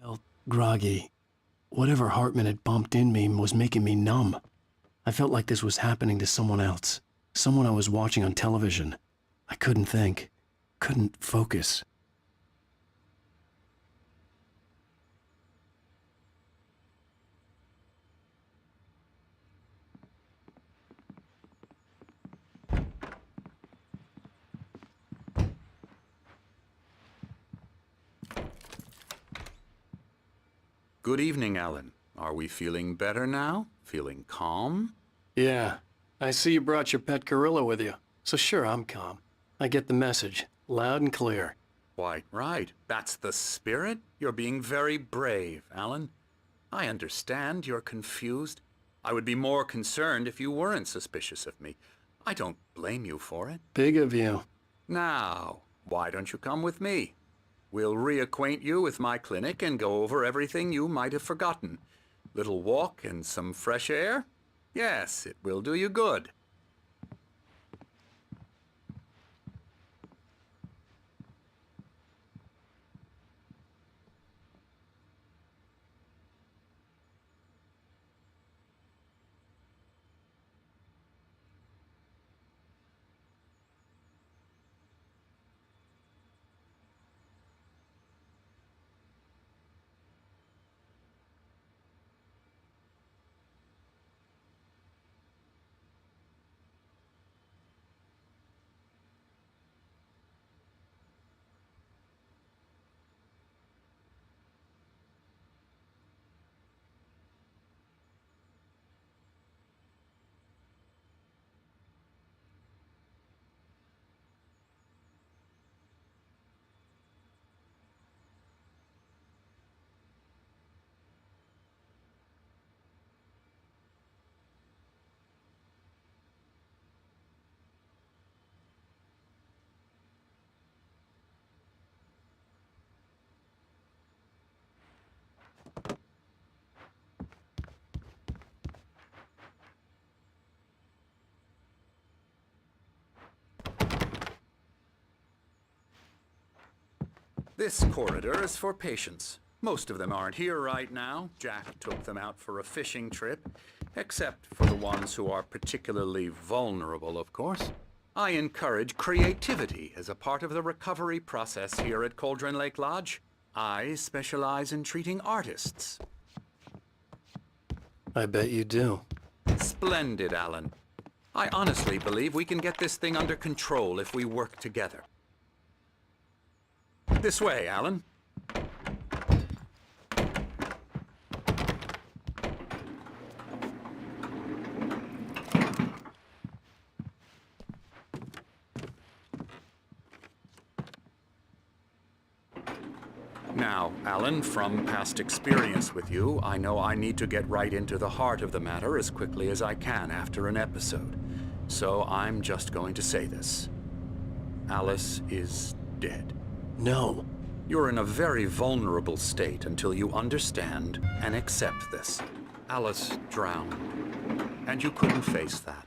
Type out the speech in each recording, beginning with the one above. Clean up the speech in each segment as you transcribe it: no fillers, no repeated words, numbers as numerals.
Felt groggy. Whatever Hartman had bumped in me was making me numb. I felt like this was happening to someone else. Someone I was watching on television. I couldn't think. Couldn't focus. Good evening, Alan. Are we feeling better now? Feeling calm? Yeah. I see you brought your pet gorilla with you. So sure, I'm calm. I get the message. Loud and clear. Quite right. That's the spirit. You're being very brave, Alan. I understand you're confused. I would be more concerned if you weren't suspicious of me. I don't blame you for it. Big of you. Now, why don't you come with me? We'll reacquaint you with my clinic and go over everything you might have forgotten. Little walk and some fresh air? Yes, it will do you good. This corridor is for patients. Most of them aren't here right now. Jack took them out for a fishing trip, except for the ones who are particularly vulnerable, of course. I encourage creativity as a part of the recovery process here at Cauldron Lake Lodge. I specialize in treating artists. I bet you do. Splendid, Alan. I honestly believe we can get this thing under control if we work together. This way, Alan. Now, Alan, from past experience with you, I know I need to get right into the heart of the matter as quickly as I can after an episode. So I'm just going to say this. Alice is dead. No. You're in a very vulnerable state until you understand and accept this. Alice drowned, and you couldn't face that.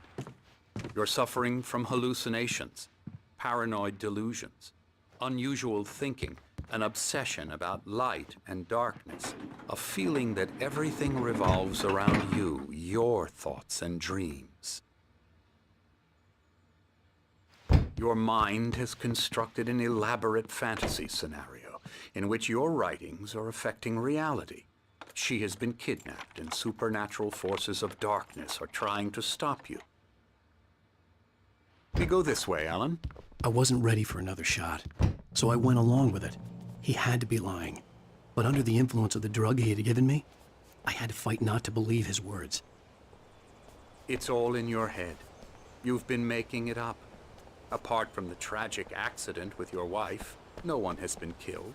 You're suffering from hallucinations, paranoid delusions, unusual thinking, an obsession about light and darkness, a feeling that everything revolves around you, your thoughts and dreams. Your mind has constructed an elaborate fantasy scenario in which your writings are affecting reality. She has been kidnapped and supernatural forces of darkness are trying to stop you. We go this way, Alan. I wasn't ready for another shot, so I went along with it. He had to be lying. But under the influence of the drug he had given me, I had to fight not to believe his words. It's all in your head. You've been making it up. Apart from the tragic accident with your wife, no one has been killed.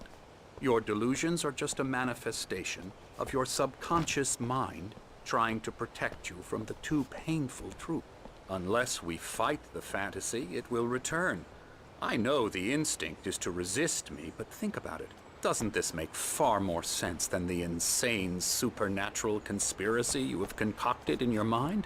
Your delusions are just a manifestation of your subconscious mind trying to protect you from the too painful truth. Unless we fight the fantasy, it will return. I know the instinct is to resist me, but think about it. Doesn't this make far more sense than the insane supernatural conspiracy you have concocted in your mind?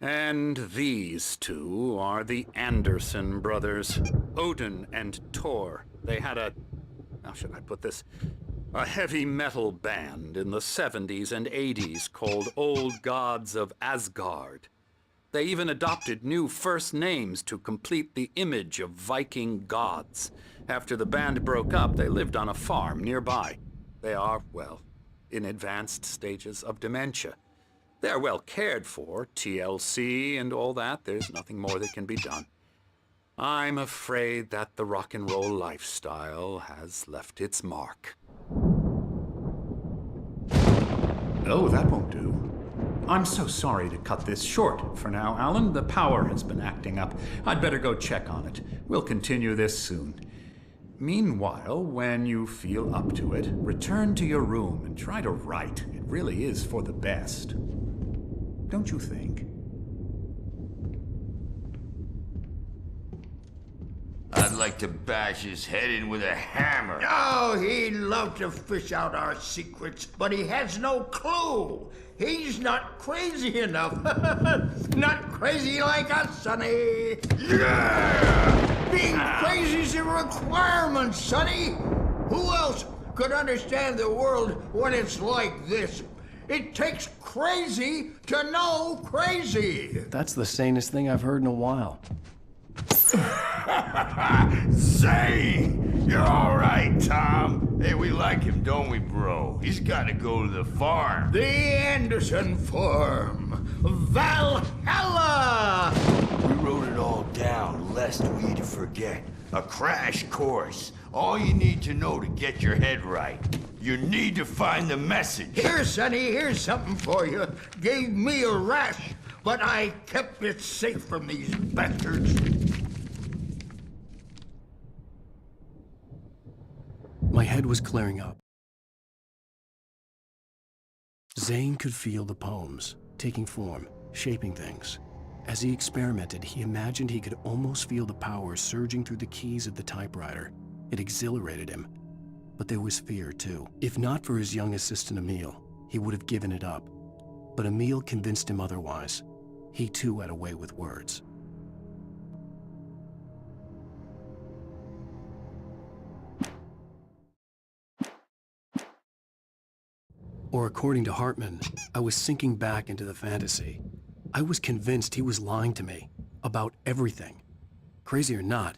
And these two are the Anderson brothers, Odin and Thor. They had a, how should I put this? A heavy metal band in the 70s and 80s called Old Gods of Asgard. They even adopted new first names to complete the image of Viking gods. After the band broke up, they lived on a farm nearby. They are, well, in advanced stages of dementia. They're well cared for, TLC and all that. There's nothing more that can be done. I'm afraid that the rock and roll lifestyle has left its mark. Oh, that won't do. I'm so sorry to cut this short for now, Alan. The power has been acting up. I'd better go check on it. We'll continue this soon. Meanwhile, when you feel up to it, return to your room and try to write. It really is for the best. Don't you think? I'd like to bash his head in with a hammer. Oh, he'd love to fish out our secrets, but he has no clue. He's not crazy enough. Not crazy like us, Sonny. Yeah! Being crazy's a requirement, Sonny. Who else could understand the world when it's like this? It takes crazy to know crazy. That's the sanest thing I've heard in a while. Zane! You're all right, Tom. Hey, we like him, don't we, bro? He's got to go to the farm. The Anderson Farm. Valhalla! We wrote it all down, lest we forget. A crash course. All you need to know to get your head right. You need to find the message. Here, Sonny, here's something for you. Gave me a rash, but I kept it safe from these bastards. My head was clearing up. Zane could feel the poems, taking form, shaping things. As he experimented, he imagined he could almost feel the power surging through the keys of the typewriter. It exhilarated him. But there was fear, too. If not for his young assistant Emil, he would have given it up. But Emil convinced him otherwise. He, too, had a way with words. Or according to Hartman, I was sinking back into the fantasy. I was convinced he was lying to me about everything. Crazy or not,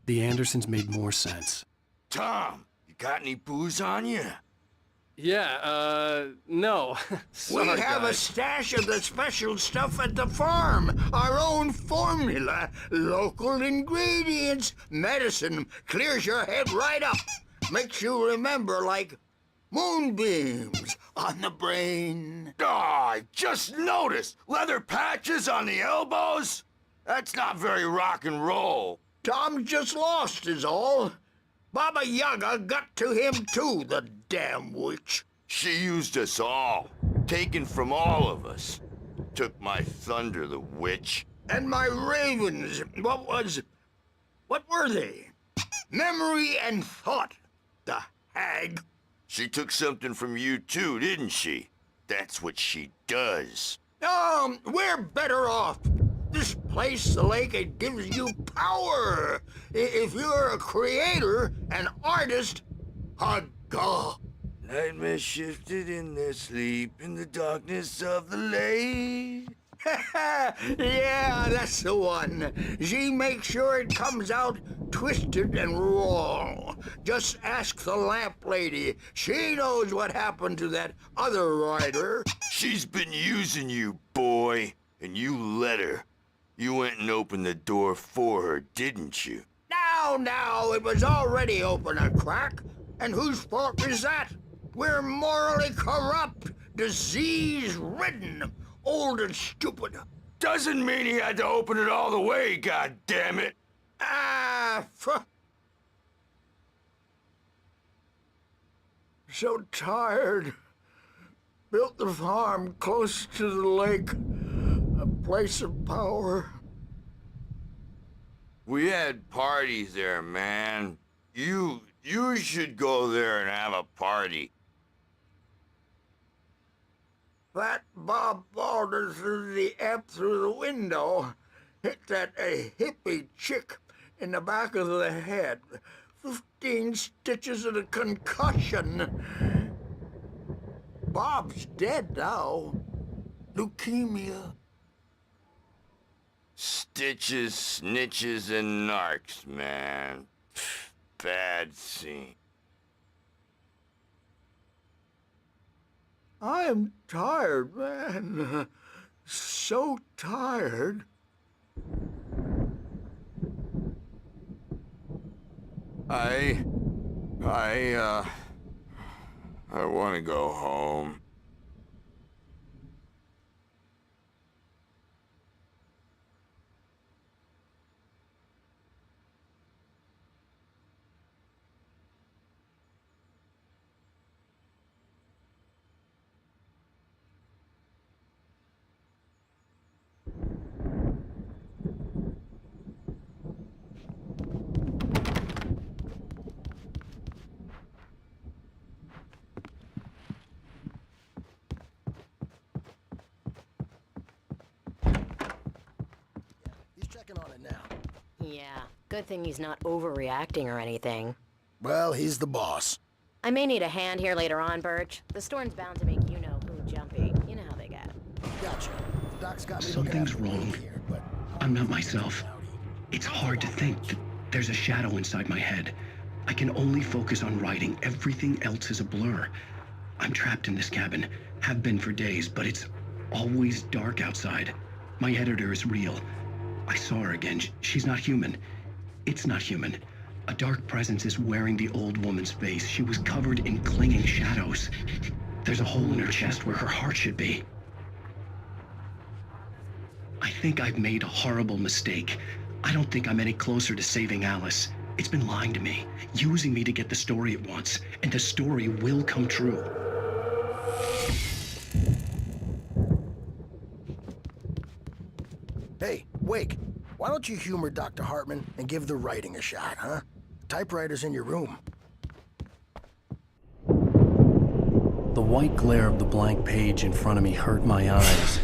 the Andersons made more sense. Tom, you got any booze on you? Yeah, no. We have a stash of the special stuff at the farm. Our own formula. Local ingredients. Medicine clears your head right up. Makes you remember like moonbeams on the brain. Oh, I just noticed. Leather patches on the elbows? That's not very rock and roll. Tom just lost is all. Baba Yaga got to him too, the damn witch. She used us all. Taken from all of us. Took my thunder, the witch. And my ravens, what were they? Memory and thought, the hag. She took something from you too, didn't she? That's what she does. We're better off. This place, the lake, it gives you power. If you're a creator, an artist, a god. Nightmare shifted in their sleep in the darkness of the lake. Yeah, that's the one. She makes sure it comes out twisted and raw. Just ask the lamp lady. She knows what happened to that other rider. She's been using you, boy, and you let her. You went and opened the door for her, didn't you? Now, it was already open a crack. And whose fault is that? We're morally corrupt, disease-ridden, old and stupid. Doesn't mean he had to open it all the way, goddammit. So tired. Built the farm close to the lake. A place of power. We had parties there, man. You should go there and have a party. Fat Bob Balder threw the app through the window. Hit that hippie chick in the back of the head. 15 stitches and a concussion. Bob's dead now. Leukemia. Stitches, snitches, and narcs, man. Pff, bad scene. I'm tired, man. So tired. I want to go home. On it now. Yeah, good thing he's not overreacting or anything. Well, he's the boss. I may need a hand here later on, Birch. The storm's bound to make you-know-who jumpy. You know how they get. Gotcha. Doc's got me Something's wrong. Here, but I'm not myself. It's hard to think that there's a shadow inside my head. I can only focus on writing. Everything else is a blur. I'm trapped in this cabin. Have been for days, but it's always dark outside. My editor is real. I saw her again. She's not human. It's not human. A dark presence is wearing the old woman's face. She was covered in clinging shadows. There's a hole in her chest where her heart should be. I think I've made a horrible mistake. I don't think I'm any closer to saving Alice. It's been lying to me, using me to get the story it wants, and the story will come true. hey, Wake, why don't you humor Dr. Hartman and give the writing a shot, huh? Typewriter's in your room. The white glare of the blank page in front of me hurt my eyes.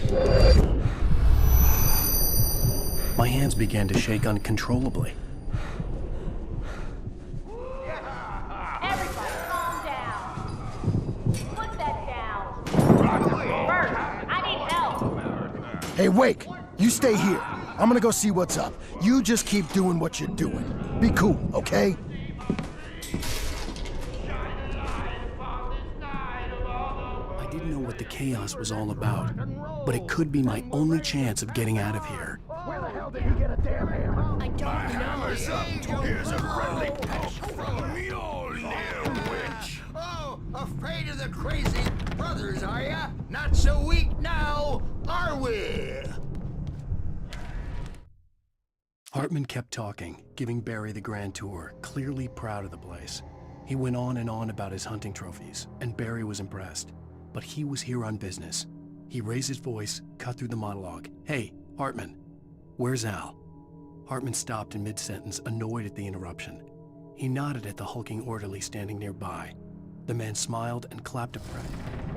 My hands began to shake uncontrollably. Everybody, calm down. Put that down. Bert, I need help. Hey, Wake, you stay here. I'm gonna go see what's up. You just keep doing what you're doing. Be cool, okay? I didn't know what the chaos was all about, but it could be my only chance of getting out of here. Where the hell did he get a damn hammer? I don't know. Here's a friendly pitch from Mjolnir, witch. Oh, afraid of the crazy brothers, are ya? Not so weak now, are we? Hartman kept talking, giving Barry the grand tour, clearly proud of the place. He went on and on about his hunting trophies, and Barry was impressed. But he was here on business. He raised his voice, cut through the monologue. Hey, Hartman, where's Al? Hartman stopped in mid-sentence, annoyed at the interruption. He nodded at the hulking orderly standing nearby. The man smiled and clapped a prayer.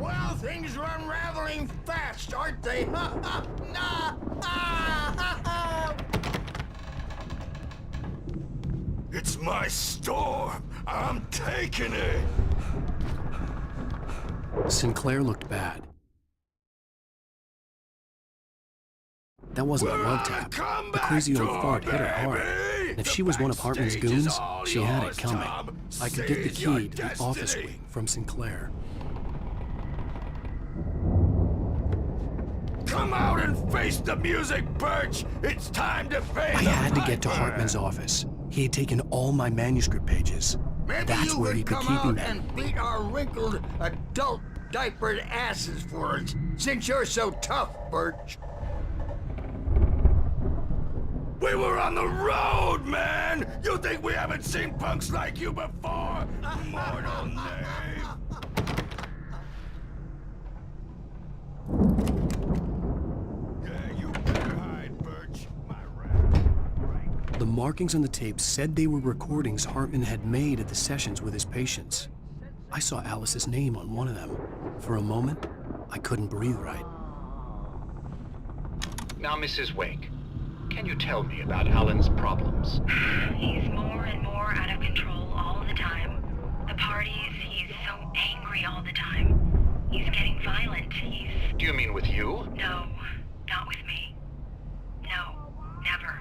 Well, things are unraveling fast, aren't they? Ha ha! Nah! Ah! Ha ha! It's my storm. I'm taking it. Sinclair looked bad. That wasn't a love tap. The crazy old fart hit her hard. And if she was one of Hartman's goons, she had it coming. I could get the key to the office wing from Sinclair. Come out and face the music, Birch. It's time to pay. I had to get to Hartman's office. He had taken all my manuscript pages. Maybe That's you where he could could come keep me. out and beat our wrinkled adult diapered asses for us, since you're so tough, Birch. We were on the road, man! You think we haven't seen punks like you before? Mortal knave! Yeah, you better hide, Birch. My rat. The markings on the tape said they were recordings Hartman had made at the sessions with his patients. I saw Alice's name on one of them. For a moment, I couldn't breathe right. Now, Mrs. Wake, can you tell me about Alan's problems? He's more and more out of control all the time. The parties, he's so angry all the time. He's getting violent. Do you mean with you? No, not with me. No, never.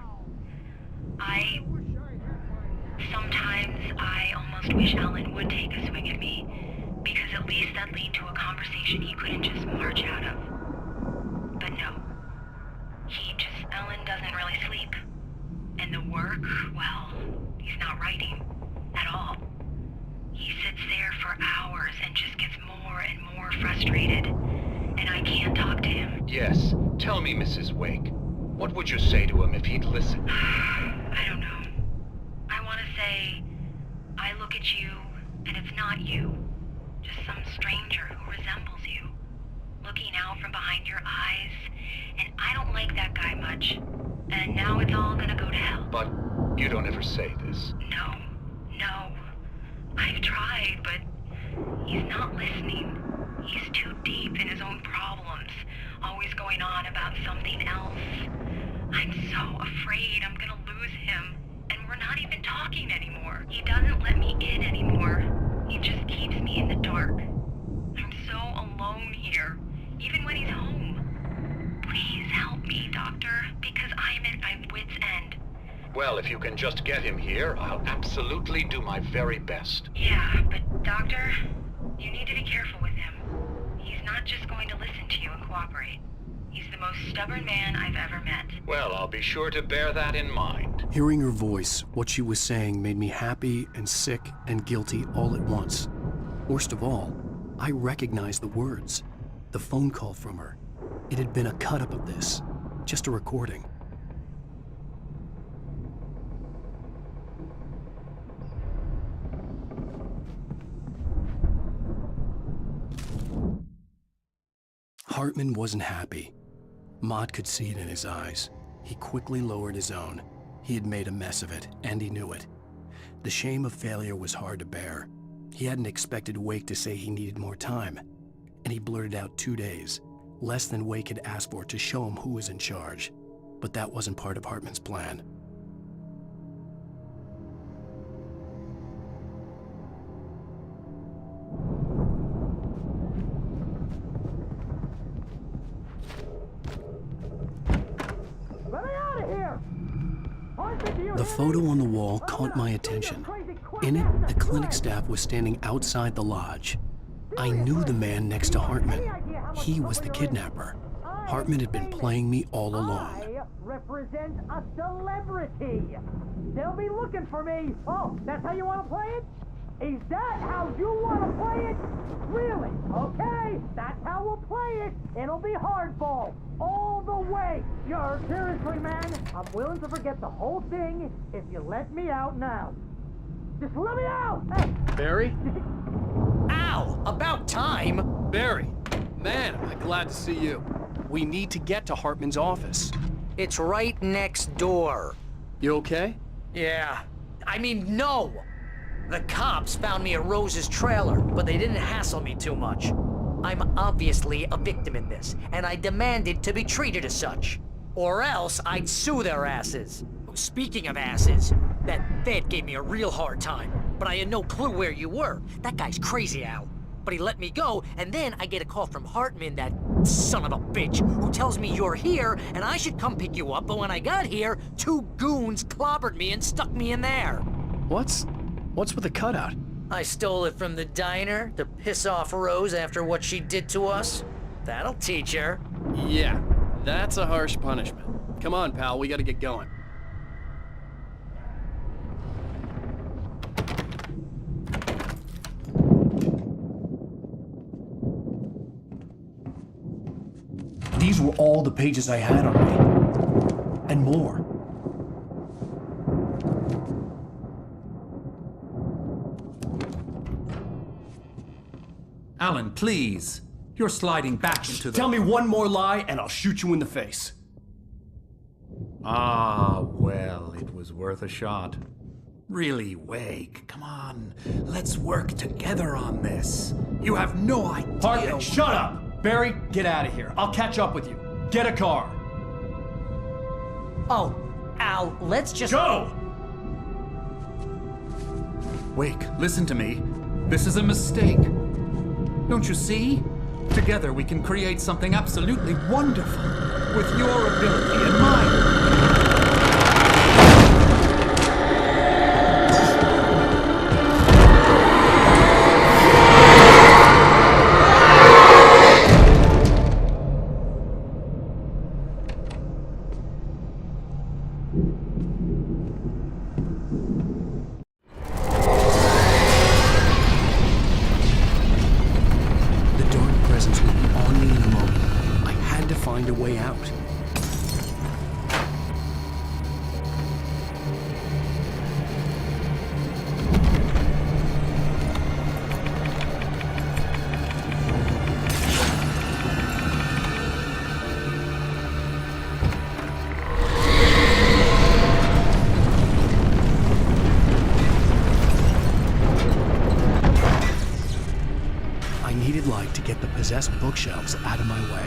Sometimes I almost wish Alan would take a swing at me, because at least that'd lead to a conversation he couldn't just march out of. But no. Alan doesn't really sleep. And the work, well, he's not writing at all. He sits there for hours and just gets more and more frustrated. And I can't talk to him. Yes. Tell me, Mrs. Wake. What would you say to him if he'd listen? I don't know. I want to say, I look at you, and it's not you. Just some stranger who resembles you. Looking out from behind your eyes. And I don't like that guy much. And now it's all gonna go to hell. But you don't ever say this. No. I've tried, but he's not listening. He's too deep in his own problems. Always going on about something else. I'm so afraid I'm gonna lose him. And we're not even talking anymore. He doesn't let me in anymore. He just keeps me in the dark. I'm so alone here, even when he's home. Please help me, Doctor, because I'm at my wit's end. Well, if you can just get him here, I'll absolutely do my very best. Yeah, but Doctor, you need to be careful with him. He's not just going to listen to you and cooperate. He's the most stubborn man I've ever met. Well, I'll be sure to bear that in mind. Hearing her voice, what she was saying made me happy and sick and guilty all at once. Worst of all, I recognized the words. The phone call from her. It had been a cut-up of this. Just a recording. Hartman wasn't happy. Mott could see it in his eyes. He quickly lowered his own. He had made a mess of it, and he knew it. The shame of failure was hard to bear. He hadn't expected Wake to say he needed more time, and he blurted out 2 days, less than Wake had asked for to show him who was in charge. But that wasn't part of Hartman's plan. The photo on the wall caught my attention. In it, the clinic staff was standing outside the lodge. I knew the man next to Hartman. He was the kidnapper. Hartman had been playing me all along. I represent a celebrity. They'll be looking for me. Oh, that's how you want to play it? Is that how you want to play it? Really? Okay, that's how we'll play it. It'll be hardball all the way. Seriously, man, I'm willing to forget the whole thing if you let me out now. Just let me out! Hey. Barry? Ow! About time! Barry! Man, am I glad to see you. We need to get to Hartman's office. It's right next door. You okay? Yeah. I mean, no! The cops found me at Rose's trailer, but they didn't hassle me too much. I'm obviously a victim in this, and I demanded to be treated as such. Or else I'd sue their asses. Speaking of asses, that Fed gave me a real hard time, but I had no clue where you were. That guy's crazy, Al. But he let me go, and then I get a call from Hartman, that son of a bitch, who tells me you're here, and I should come pick you up, but when I got here, 2 goons clobbered me and stuck me in there. What's with the cutout? I stole it from the diner to piss off Rose after what she did to us. That'll teach her. Yeah, that's a harsh punishment. Come on, pal, we gotta get going. These were all the pages I had on me. And more. Alan, please. You're sliding back into the... Tell me one more lie and I'll shoot you in the face. Ah, well, it was worth a shot. Really, Wake, come on. Let's work together on this. You have no idea... Hartman, shut up! Barry, get out of here. I'll catch up with you. Get a car. Oh, Al, let's just... Go! Wake, listen to me. This is a mistake. Don't you see? Together we can create something absolutely wonderful. With your ability and mine. Find a way out. I needed light to get the possessed bookshelves out of my way.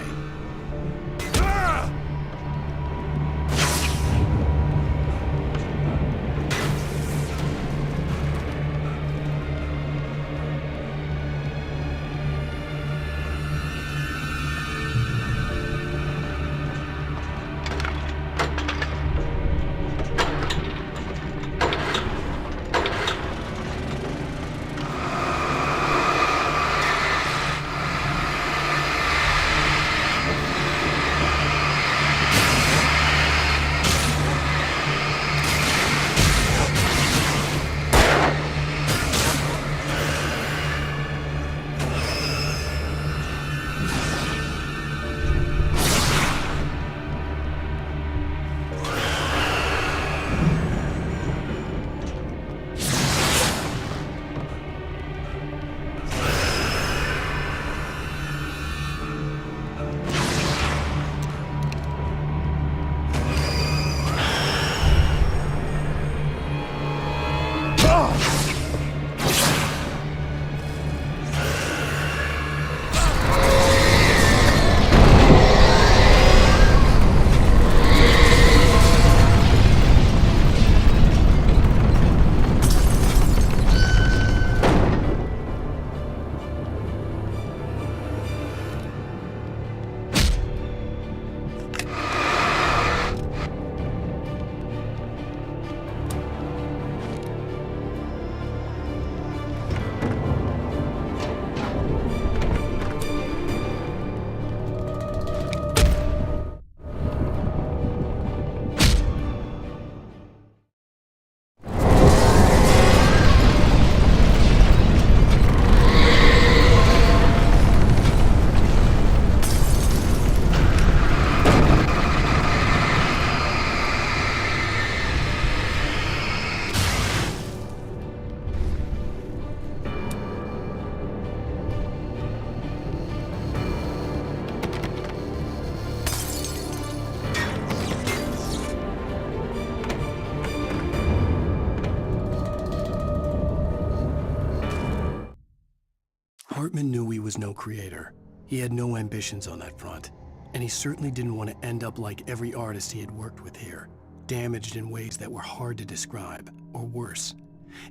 Hartman knew he was no creator. He had no ambitions on that front. And he certainly didn't want to end up like every artist he had worked with here, damaged in ways that were hard to describe, or worse.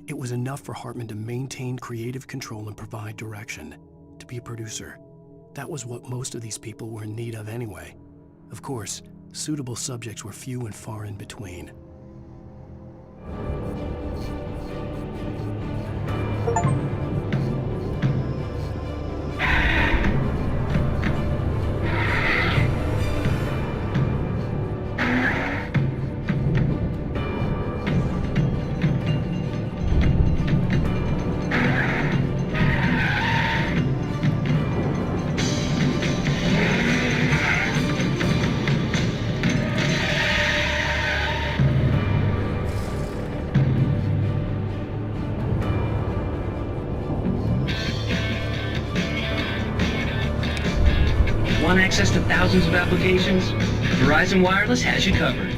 It was enough for Hartman to maintain creative control and provide direction, to be a producer. That was what most of these people were in need of anyway. Of course, suitable subjects were few and far in between. Want access to thousands of applications? Verizon Wireless has you covered.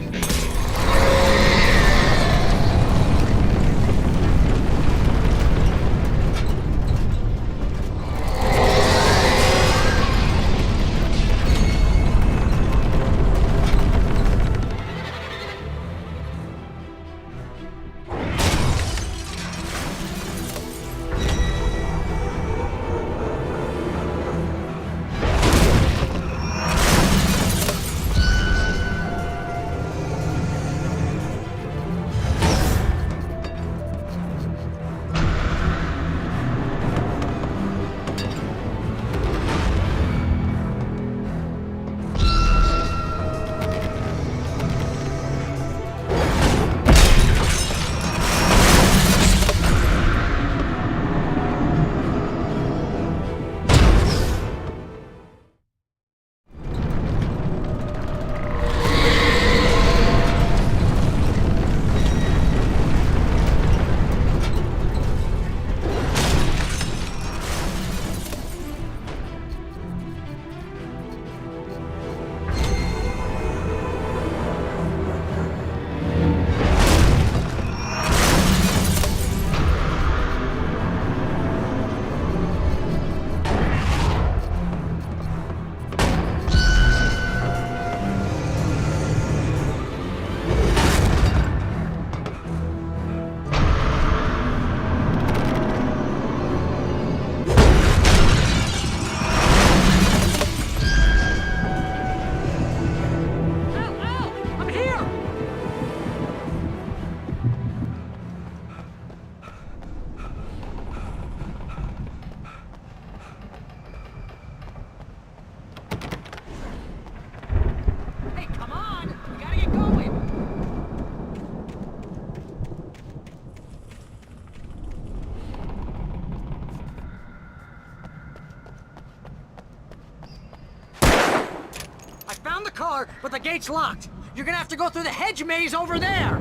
but the gate's locked. You're gonna have to go through the hedge maze over there.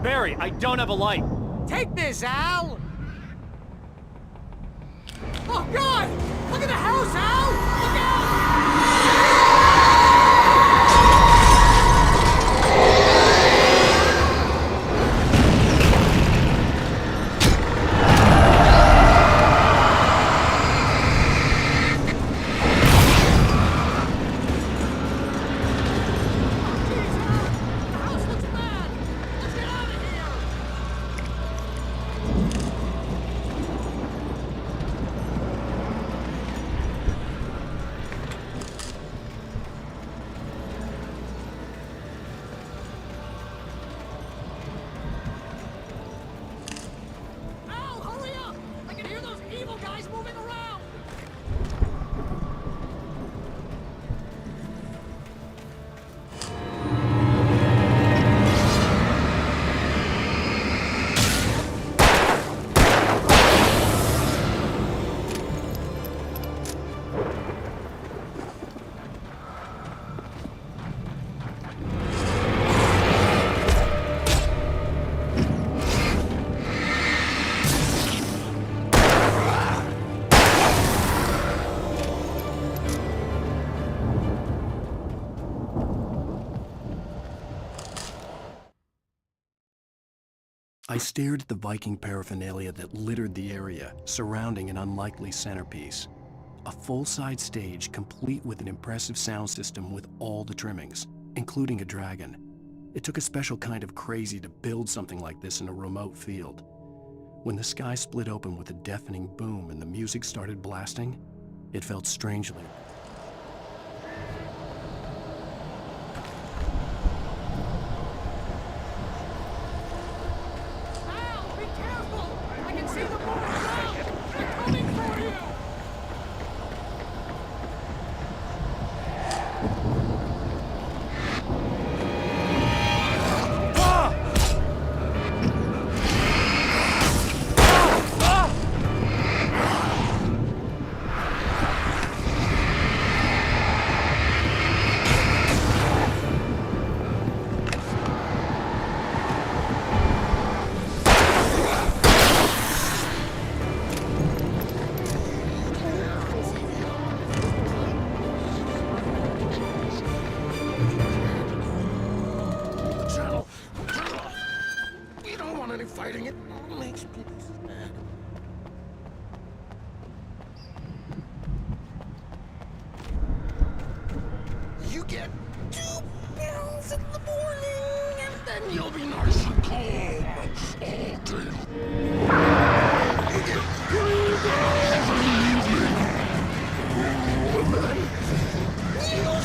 Barry, I don't have a light. Take this, Al. Oh, God! Look at the house, Al! Look out! I stared at the Viking paraphernalia that littered the area, surrounding an unlikely centerpiece. A full-size stage complete with an impressive sound system with all the trimmings, including a dragon. It took a special kind of crazy to build something like this in a remote field. When the sky split open with a deafening boom and the music started blasting, it felt strangely. Fighting it makes people mad. You get 2 pills in the morning, and then you'll be nice and calm all day. You get 3 pills every evening, and then you'll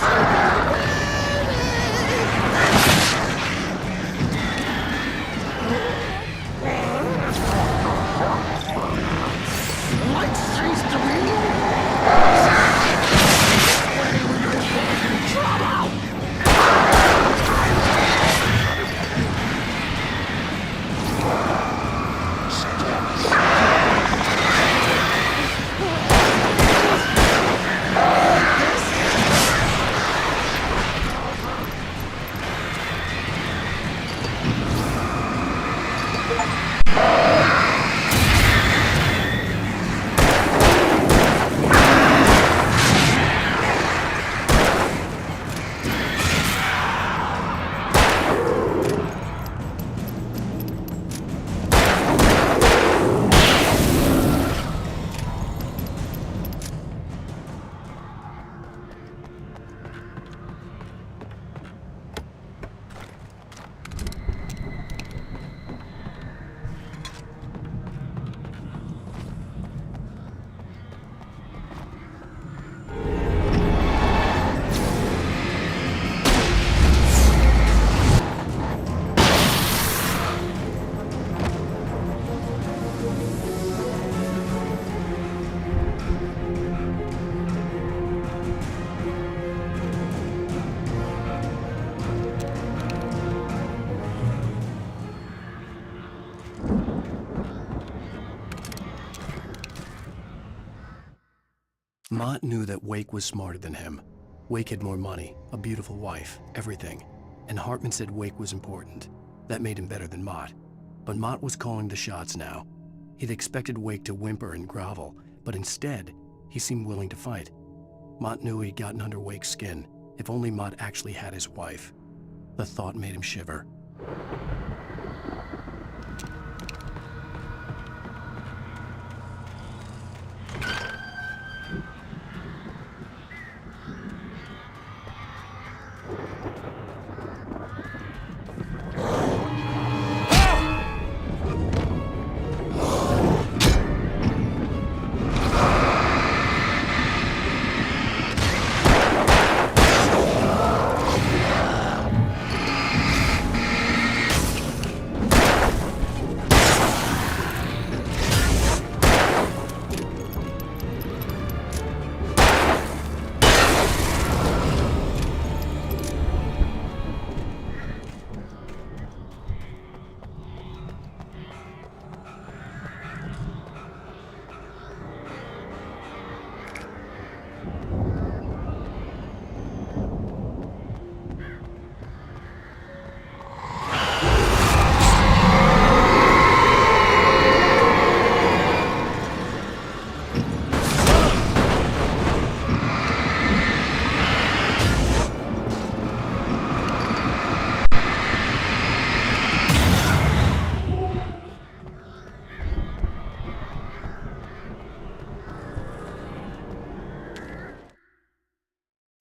Mott knew that Wake was smarter than him. Wake had more money, a beautiful wife, everything. And Hartman said Wake was important. That made him better than Mott. But Mott was calling the shots now. He'd expected Wake to whimper and grovel, but instead, he seemed willing to fight. Mott knew he'd gotten under Wake's skin. If only Mott actually had his wife. The thought made him shiver.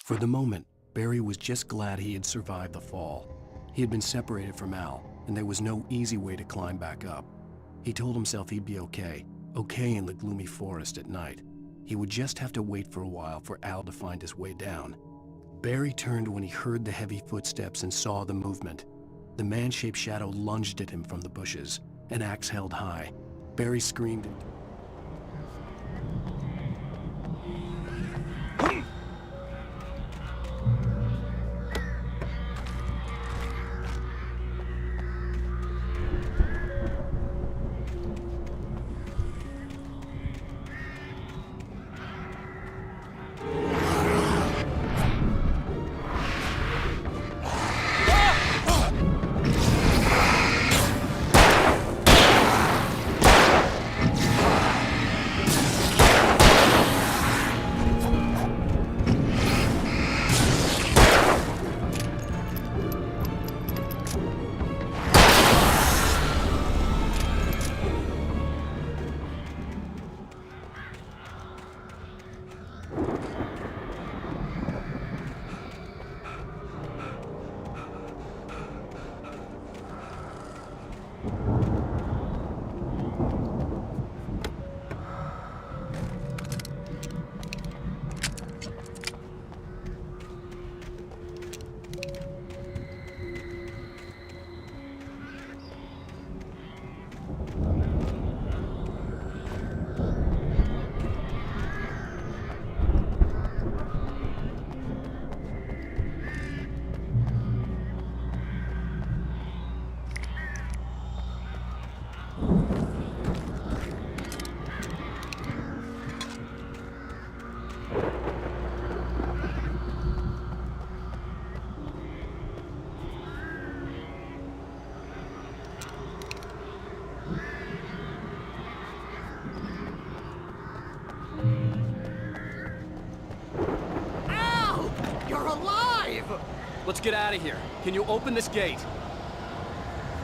For the moment, Barry was just glad he had survived the fall. He had been separated from Al, and there was no easy way to climb back up. He told himself he'd be okay in the gloomy forest at night. He would just have to wait for a while for Al to find his way down. Barry turned when he heard the heavy footsteps and saw the movement. The man-shaped shadow lunged at him from the bushes, an axe held high. Barry screamed and... Let's get out of here. Can you open this gate?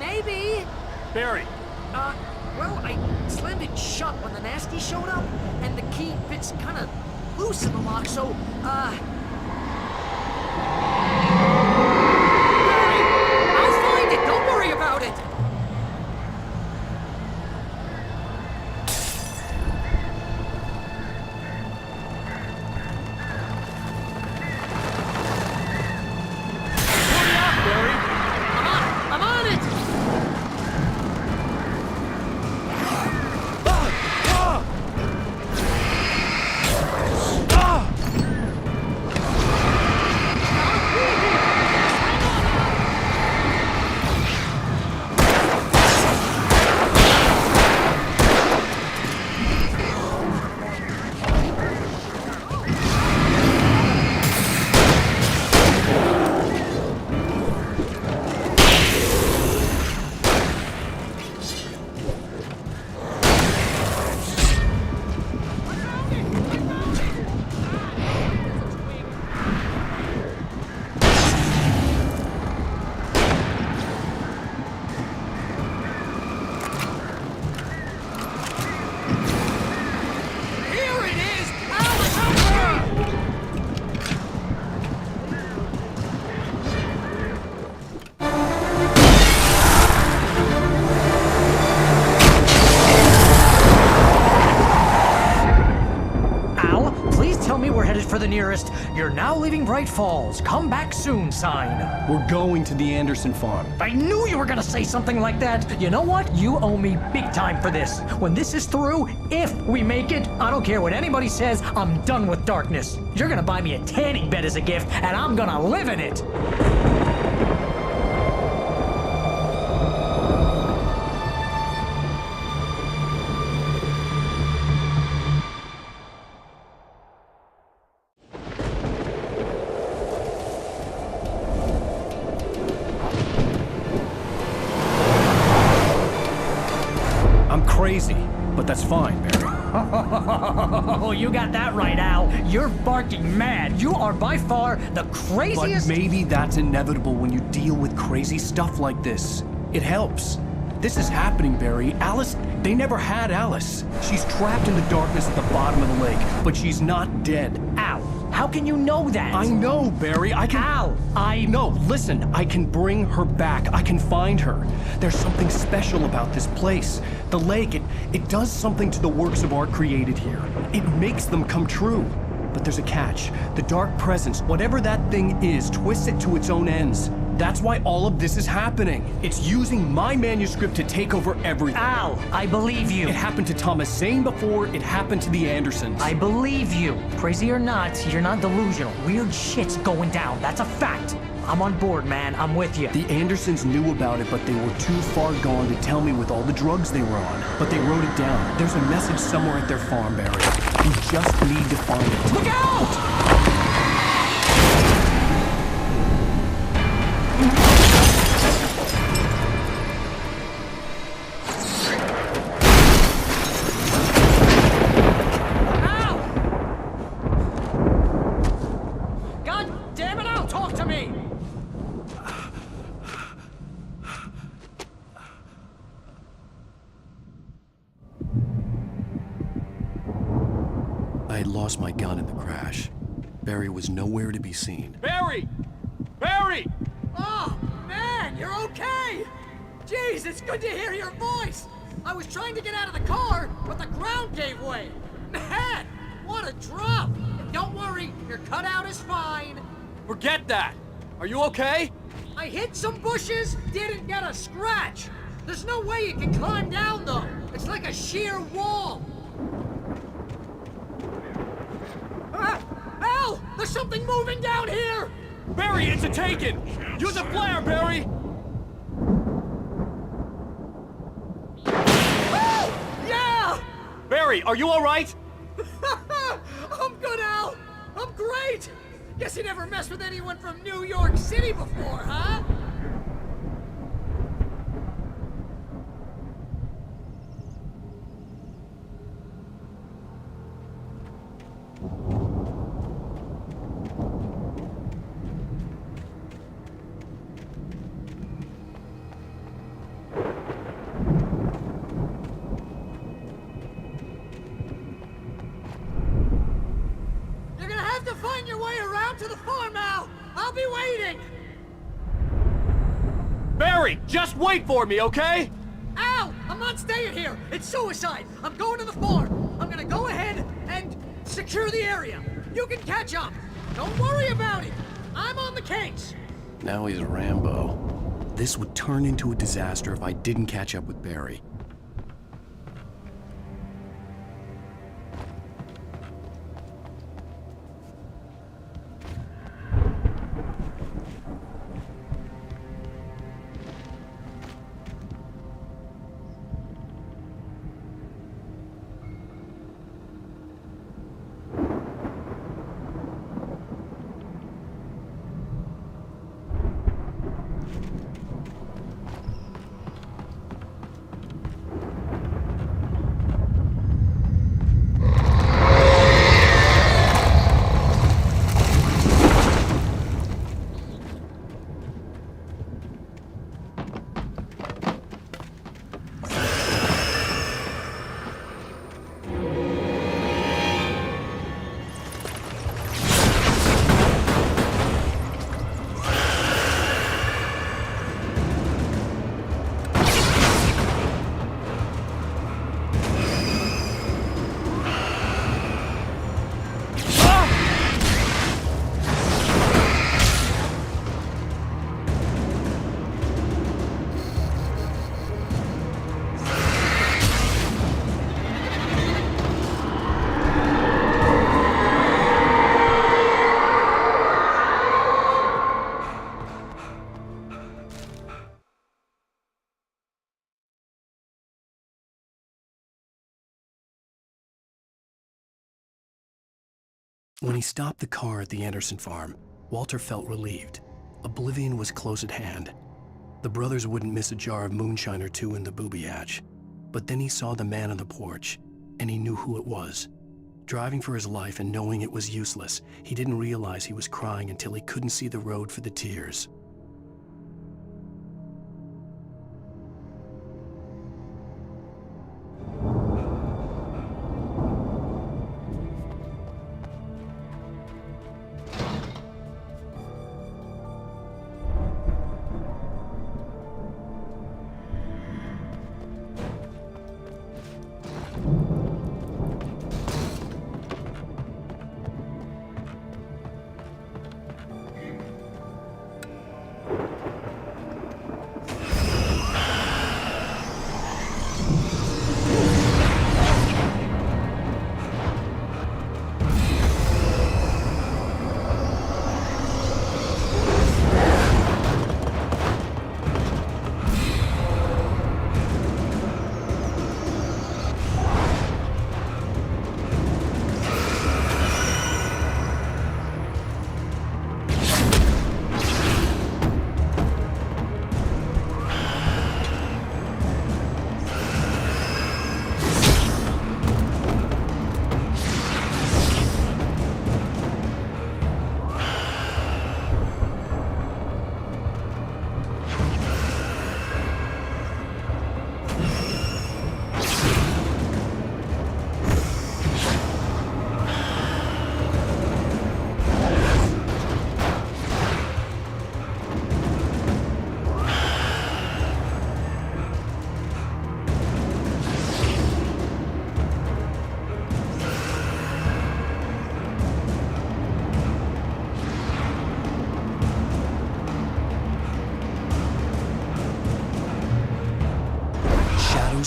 Maybe. Barry. Well, I slammed it shut when the nasty showed up, and the key fits kind of loose in the lock, so, Barry, I'll find it. Don't worry about it. the nearest "You're now leaving Bright Falls. Come back soon" sign. We're going to the Anderson farm. I knew you were gonna say something like that. You know what? You owe me big time for this. When this is through, if we make it, I don't care what anybody says, I'm done with darkness. You're gonna buy me a tanning bed as a gift, and I'm gonna live in it. Crazy, but that's fine, Barry. Oh, you got that right, Al. You're barking mad. You are by far the craziest. But maybe that's inevitable when you deal with crazy stuff like this. It helps. This is happening, Barry. Alice, they never had Alice. She's trapped in the darkness at the bottom of the lake, but she's not dead. Al, how can you know that? I know, Barry. I can... Al, No, listen. I can bring her back. I can find her. There's something special about this place. The lake, it does something to the works of art created here. It makes them come true. But there's a catch. The dark presence, whatever that thing is, twists it to its own ends. That's why all of this is happening. It's using my manuscript to take over everything. Al, I believe you. It happened to Thomas Zane before, it happened to the Andersons. I believe you. Crazy or not, you're not delusional. Weird shit's going down. That's a fact. I'm on board, man. I'm with you. The Andersons knew about it, but they were too far gone to tell me with all the drugs they were on. But they wrote it down. There's a message somewhere at their farm, Barry. We just need to find it. Look out! I had lost my gun in the crash. Barry was nowhere to be seen. Barry! Barry! Oh, man, you're okay! Jeez, it's good to hear your voice! I was trying to get out of the car, but the ground gave way! Man, what a drop! Don't worry, your cutout is fine. Forget that! Are you okay? I hit some bushes, didn't get a scratch. There's no way you can climb down, though. It's like a sheer wall. Al! There's something moving down here! Barry, it's a taken! Use a flare, Barry! Yeah! Barry, are you alright? I'm good, Al! I'm great! Guess you never messed with anyone from New York City before, huh? Find your way around to the farm, Al! I'll be waiting! Barry, just wait for me, okay? Al! I'm not staying here! It's suicide! I'm going to the farm! I'm gonna go ahead and secure the area! You can catch up! Don't worry about it! I'm on the case! Now he's Rambo. This would turn into a disaster if I didn't catch up with Barry. When he stopped the car at the Anderson farm, Walter felt relieved. Oblivion was close at hand. The brothers wouldn't miss a jar of moonshine or two in the booby hatch. But then he saw the man on the porch, and he knew who it was. Driving for his life and knowing it was useless, he didn't realize he was crying until he couldn't see the road for the tears.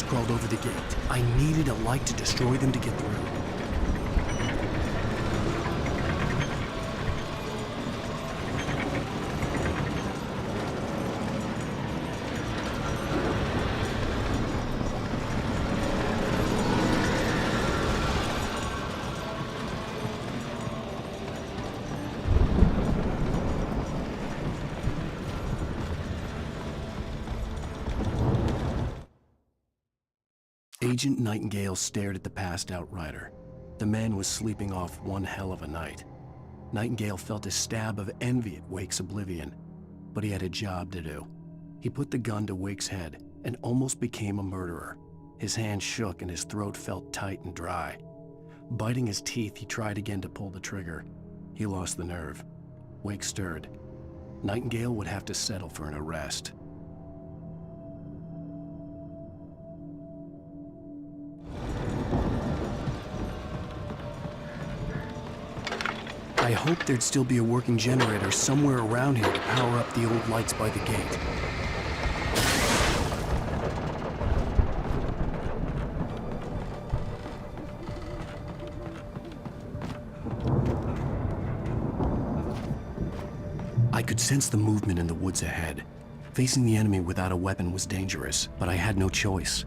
Crawled over the gate. I needed a light to destroy them to get through. Agent Nightingale stared at the passed-out rider. The man was sleeping off one hell of a night. Nightingale felt a stab of envy at Wake's oblivion, but he had a job to do. He put the gun to Wake's head and almost became a murderer. His hand shook and his throat felt tight and dry. Biting his teeth, he tried again to pull the trigger. He lost the nerve. Wake stirred. Nightingale would have to settle for an arrest. I hoped there'd still be a working generator somewhere around here to power up the old lights by the gate. I could sense the movement in the woods ahead. Facing the enemy without a weapon was dangerous, but I had no choice.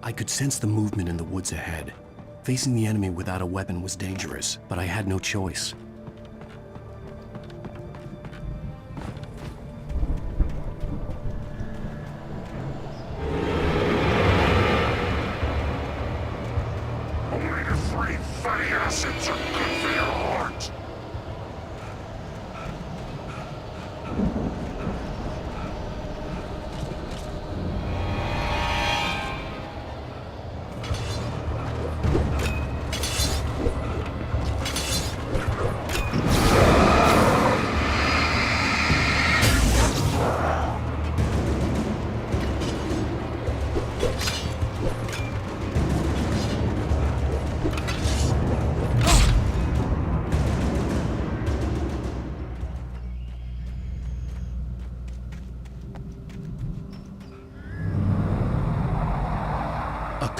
I could sense the movement in the woods ahead. Facing the enemy without a weapon was dangerous, but I had no choice.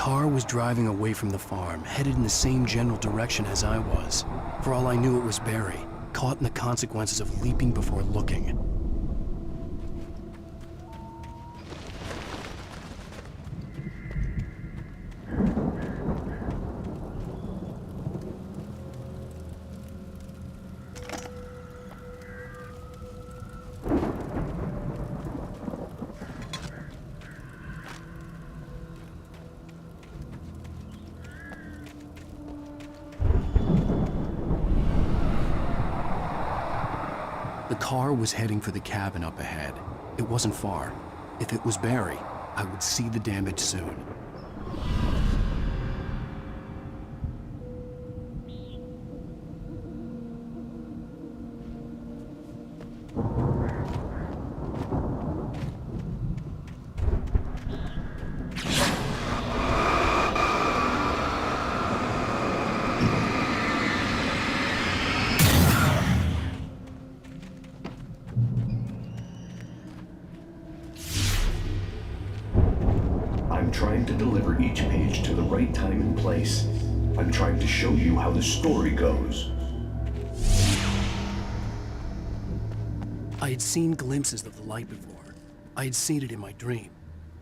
car was driving away from the farm, headed in the same general direction as I was. For all I knew, it was Barry, caught in the consequences of leaping before looking. The car was heading for the cabin up ahead. It wasn't far. If it was Barry, I would see the damage soon. I'm trying to deliver each page to the right time and place. I'm trying to show you how the story goes. I had seen glimpses of the light before. I had seen it in my dream.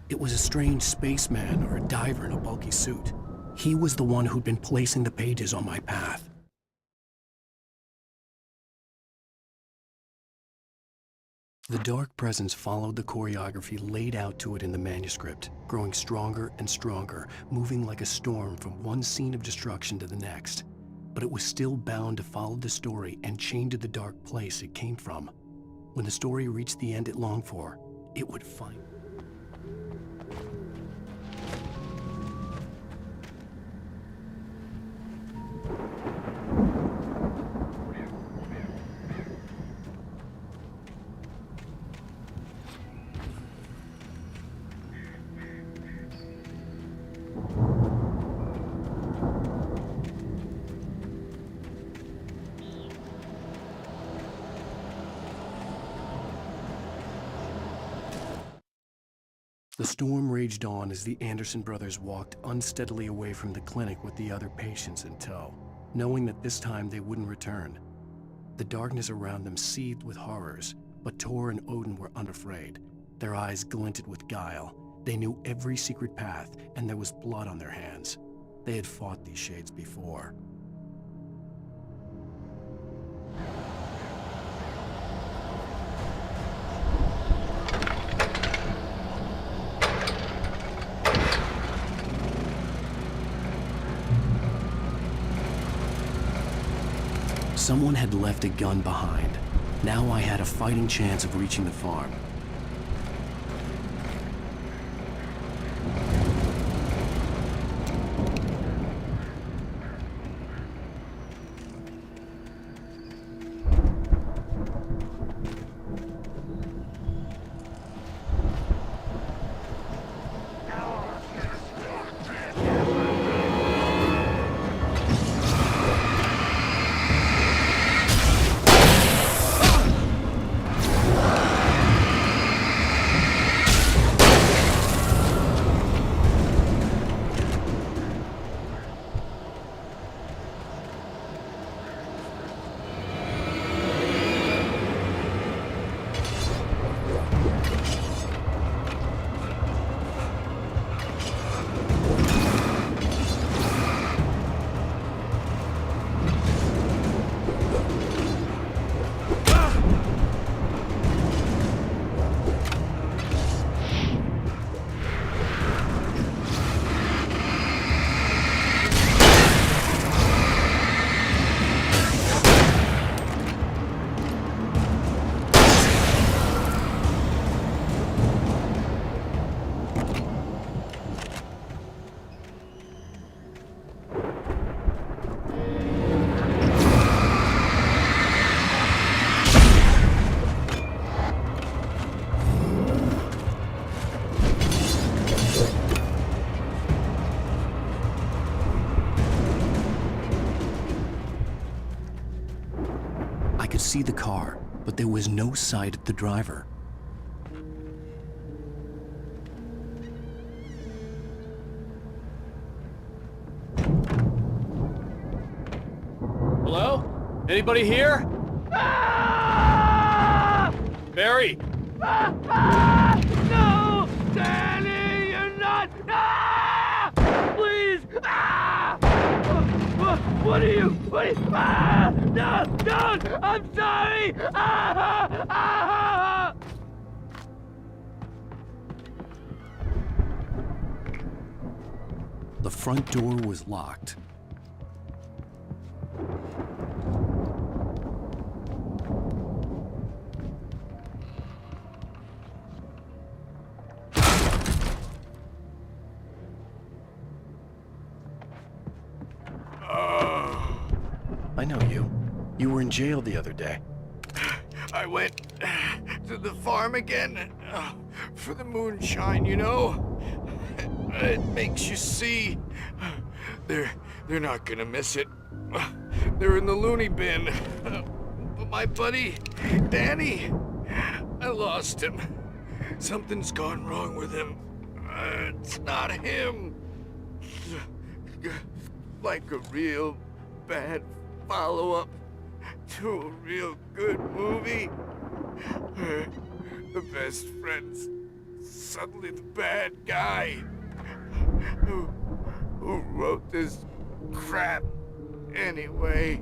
It was a strange spaceman or a diver in a bulky suit. He was the one who'd been placing the pages on my path. The dark presence followed the choreography laid out to it in the manuscript, growing stronger and stronger, moving like a storm from one scene of destruction to the next. But it was still bound to follow the story and chained to the dark place it came from. When the story reached the end it longed for, it would find. The storm raged on as the Anderson brothers walked unsteadily away from the clinic with the other patients in tow, knowing that this time they wouldn't return. The darkness around them seethed with horrors, but Tor and Odin were unafraid. Their eyes glinted with guile. They knew every secret path, and there was blood on their hands. They had fought these shades before. Someone had left a gun behind. Now I had a fighting chance of reaching the farm. I could see the car, but there was no sight of the driver. Anybody here? Barry! No! Danny, you're not! Please! What are you? No! Don't! I'm sorry! The front door was locked. I know you. You were in jail the other day. I went to the farm again for the moonshine, you know? It makes you see. They're not gonna miss it. They're in the loony bin. But my buddy, Danny, I lost him. Something's gone wrong with him. It's not him. Like a real bad follow-up to a real good movie. The best friend's suddenly the bad guy. Who wrote this crap anyway?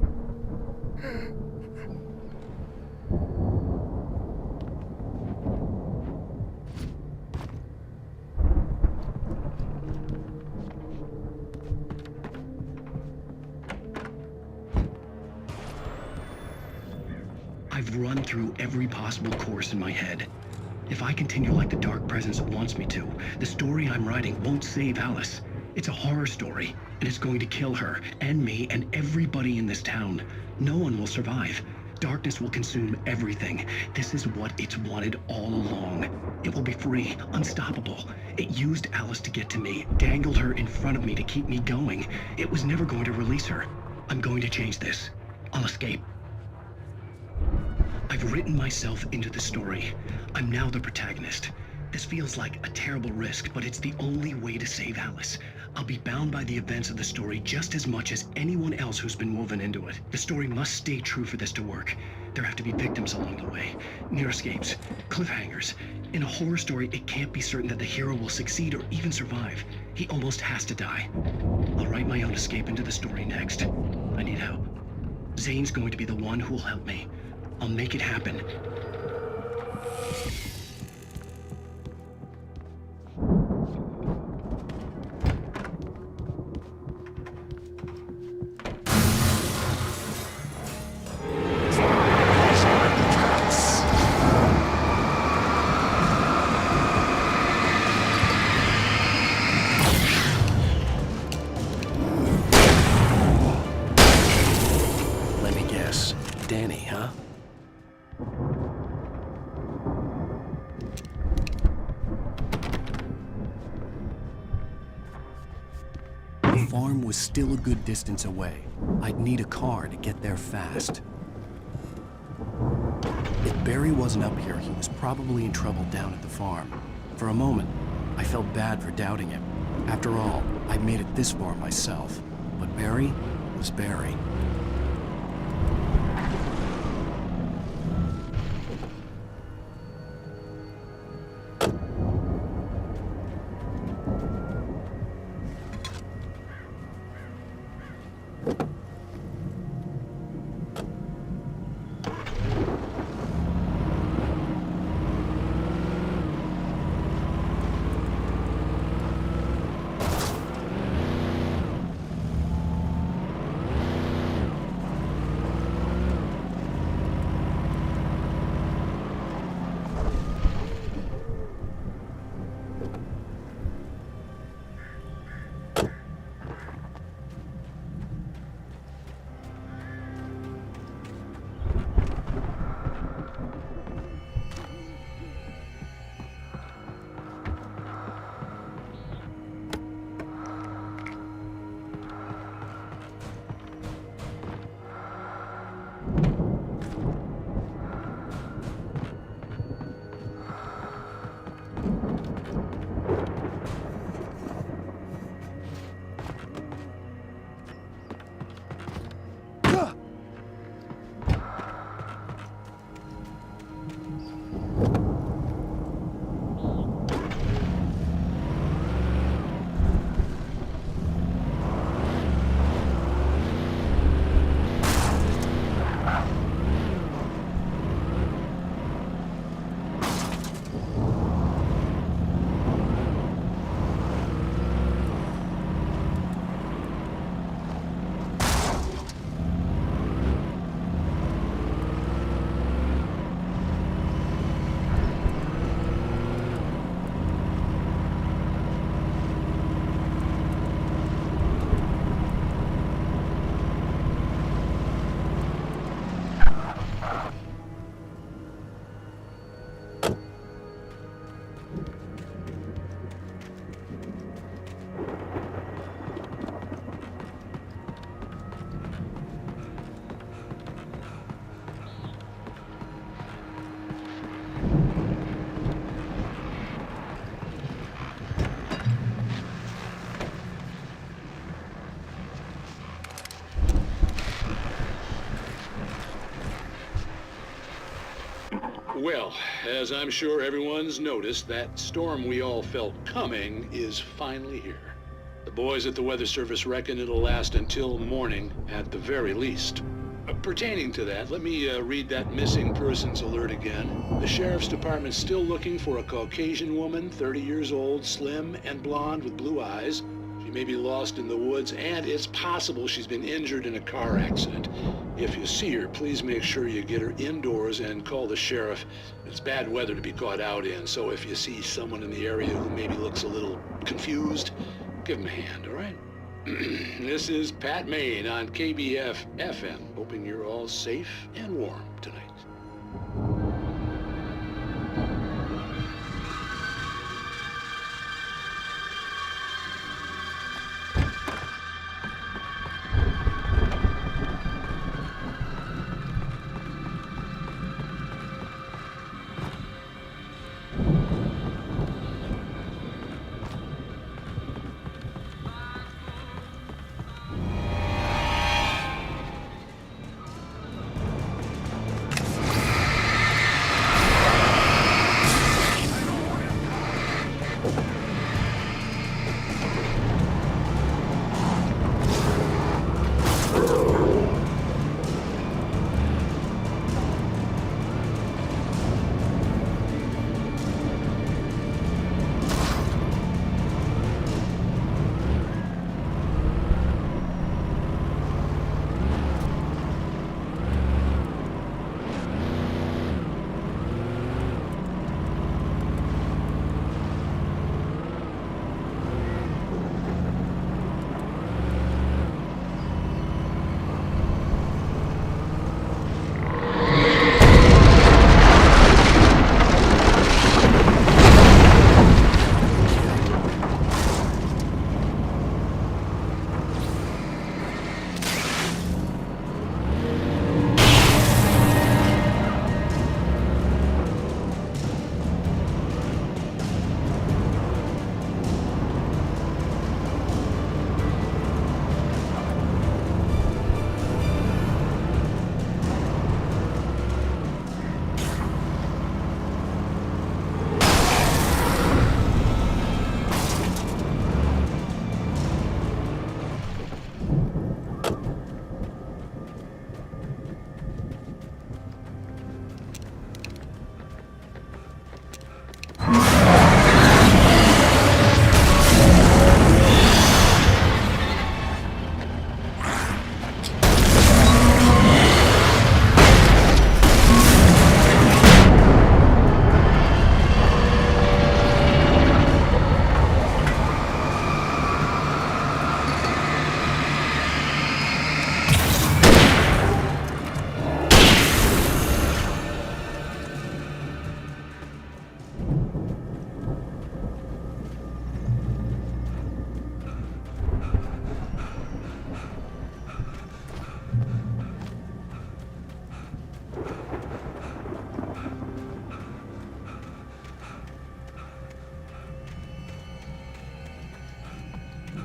I've run through every possible course in my head. If I continue like the Dark Presence wants me to, the story I'm writing won't save Alice. It's a horror story, and it's going to kill her, and me, and everybody in this town. No one will survive. Darkness will consume everything. This is what it's wanted all along. It will be free, unstoppable. It used Alice to get to me, dangled her in front of me to keep me going. It was never going to release her. I'm going to change this. I'll escape. I've written myself into the story. I'm now the protagonist. This feels like a terrible risk, but it's the only way to save Alice. I'll be bound by the events of the story just as much as anyone else who's been woven into it. The story must stay true for this to work. There have to be victims along the way, near escapes, cliffhangers. In a horror story, it can't be certain that the hero will succeed or even survive. He almost has to die. I'll write my own escape into the story next. I need help. Zane's going to be the one who will help me. I'll make it happen. Let me guess. Danny, huh? The farm was still a good distance away. I'd need a car to get there fast. If Barry wasn't up here, he was probably in trouble down at the farm. For a moment, I felt bad for doubting him. After all, I'd made it this far myself. But Barry was Barry. Well, as I'm sure everyone's noticed, that storm we all felt coming is finally here. The boys at the Weather Service reckon it'll last until morning at the very least. Pertaining to that, let me read that missing persons alert again. The Sheriff's Department's still looking for a Caucasian woman, 30 years old, slim and blonde with blue eyes. She may be lost in the woods, and it's possible she's been injured in a car accident. If you see her, please make sure you get her indoors and call the sheriff. It's bad weather to be caught out in, so if you see someone in the area who maybe looks a little confused, give him a hand, all right? This is Pat Maine on KBF FM, hoping you're all safe and warm tonight.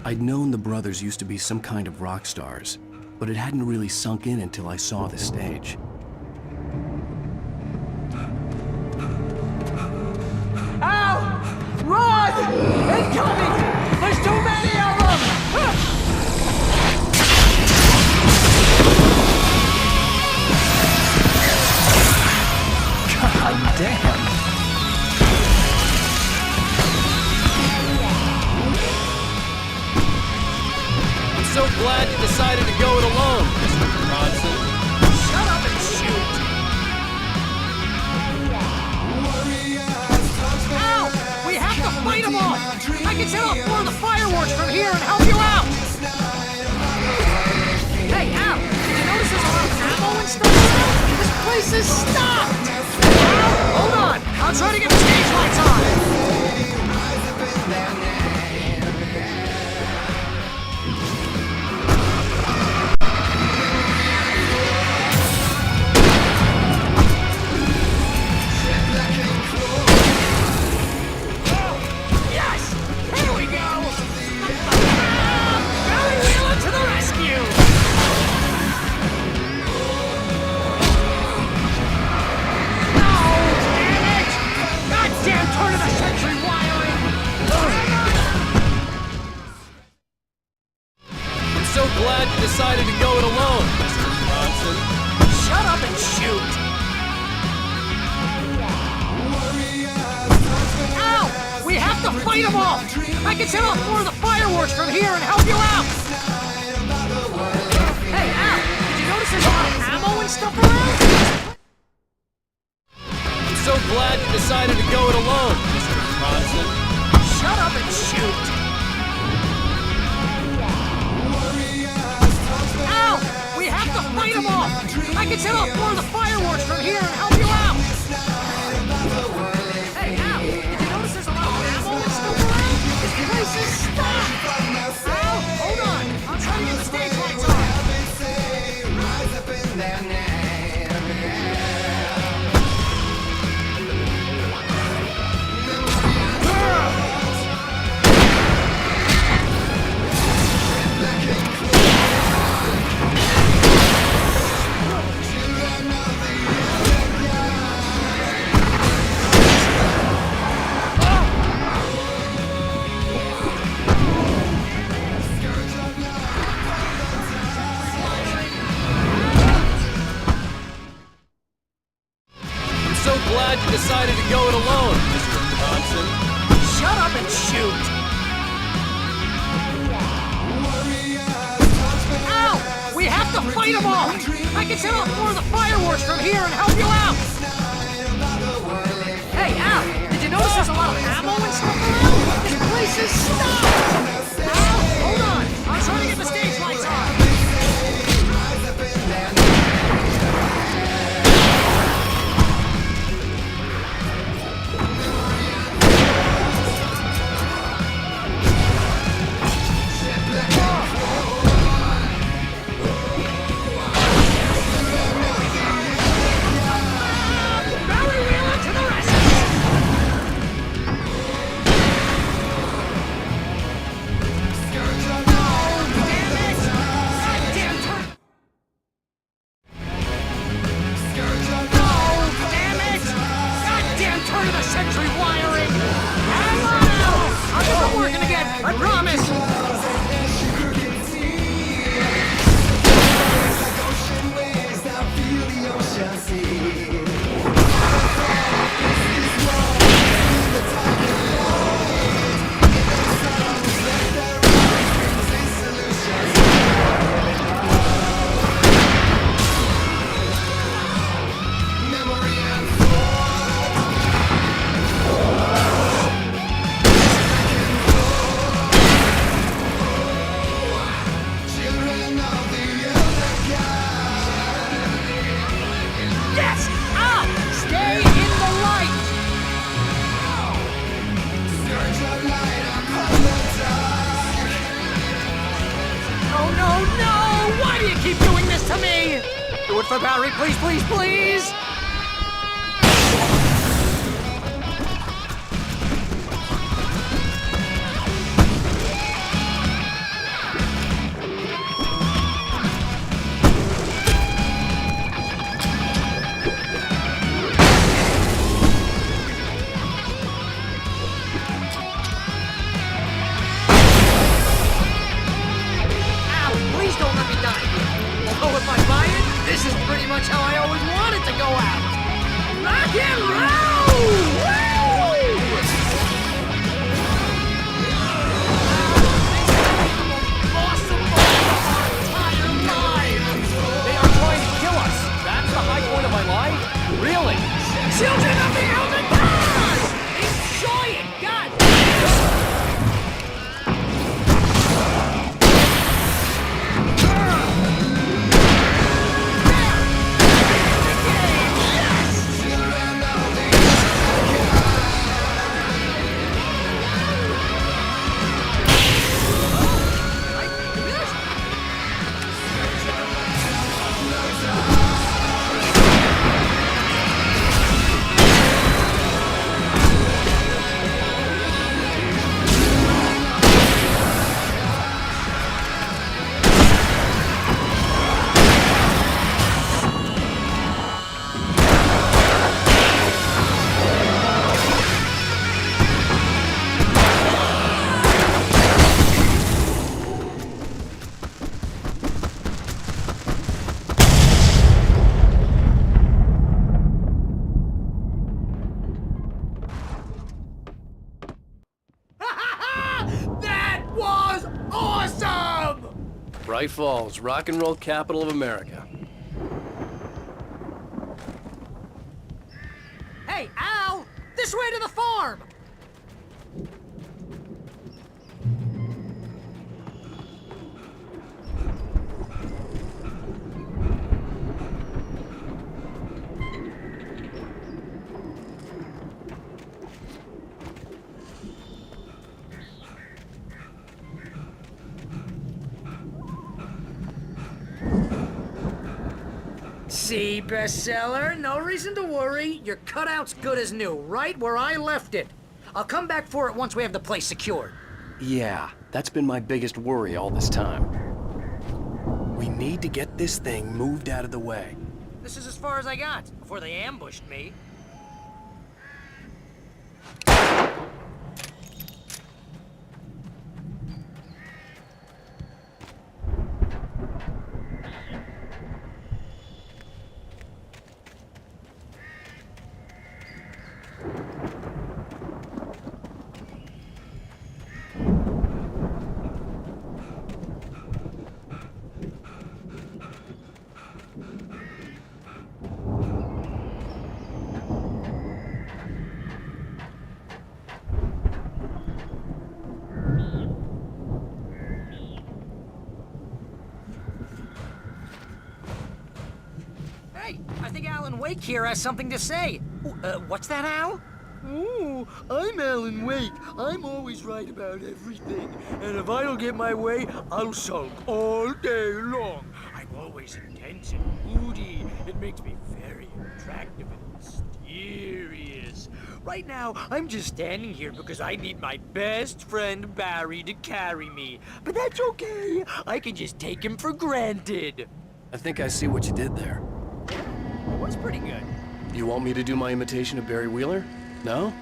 I'd known the brothers used to be some kind of rock stars, but it hadn't really sunk in until I saw the stage. Ow! Run! Incoming! There's too many of them! God damn! I'm so glad you decided to go it alone, Mr. Bronson. Shut up and shoot! Ow! We have to fight them all! I can set off more of the fireworks from here and help you out! Hey, Al! Did you notice there's a lot of ammo and stuff around? This place is stopped! Al, hold on! I'll try to get the stage lights on! No! fight them all! I can set off more of the fireworks from here and help you out! Hey, Al, did you notice there's a lot of ammo and stuff around? I'm so glad you decided to go it alone, Mr. Bronson. Shut up and shoot! Al, we have to fight them all! I can set off more of the fireworks from here and help you out! Hey, Al, did you notice there's a lot of ammo and stuff around? This place is stocked! Al, hold on! I'm trying to get the stage lights on! So glad you decided to go it alone, Mr. Bronson. Shut up and shoot! Ow! We have to fight them all! I can set off more of the fireworks from here and help you out! Hey, Al, did you notice there's a lot of ammo and stuff around? This place is stocked! Al, hold on! I'm trying to get the stage lights on! For Barry, please, please, please! Ow, please don't let me die here. Oh, if I buy it, this is pretty much how I always wanted to go out. Rock and roll! Woo! Awesome entire lives. They are trying to kill us. That's the high point of my life? Really? Children of the Elder Gods! Enjoy it, God! White Falls, rock and roll capital of America. Hey, Al! This way to the farm! See, bestseller? No reason to worry. Your cutout's good as new, right where I left it. I'll come back for it once we have the place secured. Yeah, that's been my biggest worry all this time. We need to get this thing moved out of the way. This is as far as I got, before they ambushed me. Hey, I think Alan Wake here has something to say. What's that, Al? Ooh, I'm Alan Wake. I'm always right about everything. And if I don't get my way, I'll sulk all day long. I'm always intense and moody. It makes me very attractive and mysterious. Right now, I'm just standing here because I need my best friend Barry to carry me. But that's okay. I can just take him for granted. I think I see what you did there. It was pretty good. You want me to do my imitation of Barry Wheeler? No?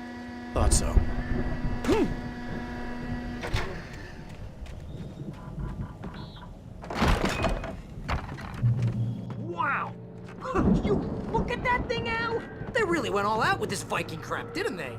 Thought so. Wow! You look at that thing, Al! They really went all out with this Viking crap, didn't they?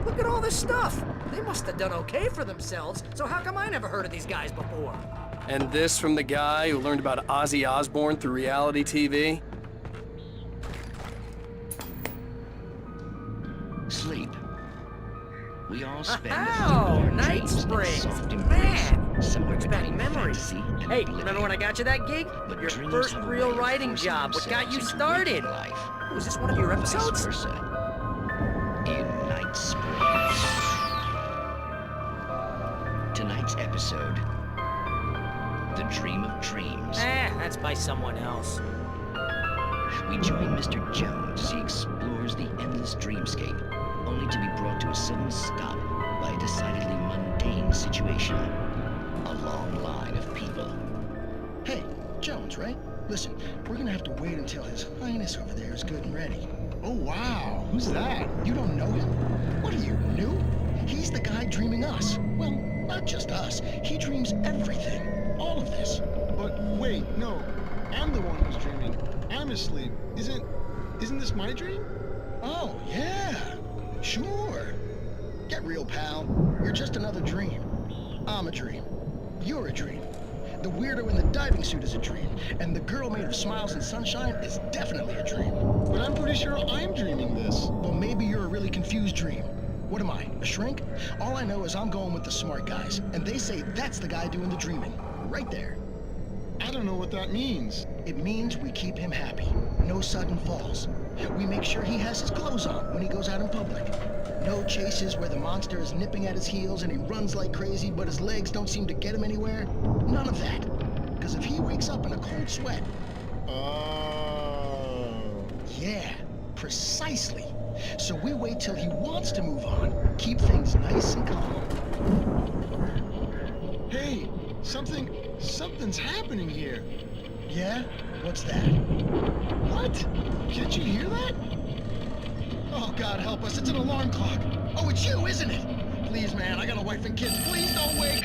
Look at all this stuff. They must have done okay for themselves, so how come I never heard of these guys before? And this from the guy who learned about Ozzy Osbourne through reality TV? Sleep. We all spend Oh, Night Springs. Man, we're expanding memories. Hey, remember when I got you that gig? Your first real writing job, what got you started? Was this one of your episodes? In Night Springs. Tonight's episode, The Dream of Dreams. That's by someone else. We join Mr. Jones as he explores the endless dreamscape, only to be brought to a sudden stop by a decidedly mundane situation. A long line of people. Hey, Jones, right? Listen, we're gonna have to wait until His Highness over there is good and ready. Oh, wow. Who's that? You don't know him? What are you, new? He's the guy dreaming us. Well, not just us. He dreams everything. All of this. But wait, no. I'm the one who's dreaming. I'm asleep. Isn't this my dream? Oh, yeah. Sure. Get real, pal. You're just another dream. I'm a dream. You're a dream. The weirdo in the diving suit is a dream. And the girl made of smiles and sunshine is definitely a dream. But I'm pretty sure I'm dreaming this. Well, maybe you're a really confused dream. What am I, a shrink? All I know is I'm going with the smart guys, and they say that's the guy doing the dreaming. Right there. I don't know what that means. It means we keep him happy. No sudden falls. We make sure he has his clothes on when he goes out in public. No chases where the monster is nipping at his heels and he runs like crazy, but his legs don't seem to get him anywhere. None of that. Because if he wakes up in a cold sweat... Oh... Yeah, precisely. So we wait till he wants to move on. Keep things nice and calm. Hey, something's happening here. Yeah? What's that? What? Can't you hear that? Oh, God help us, it's an alarm clock. Oh, it's you, isn't it? Please, man, I got a wife and kids. Please don't wake.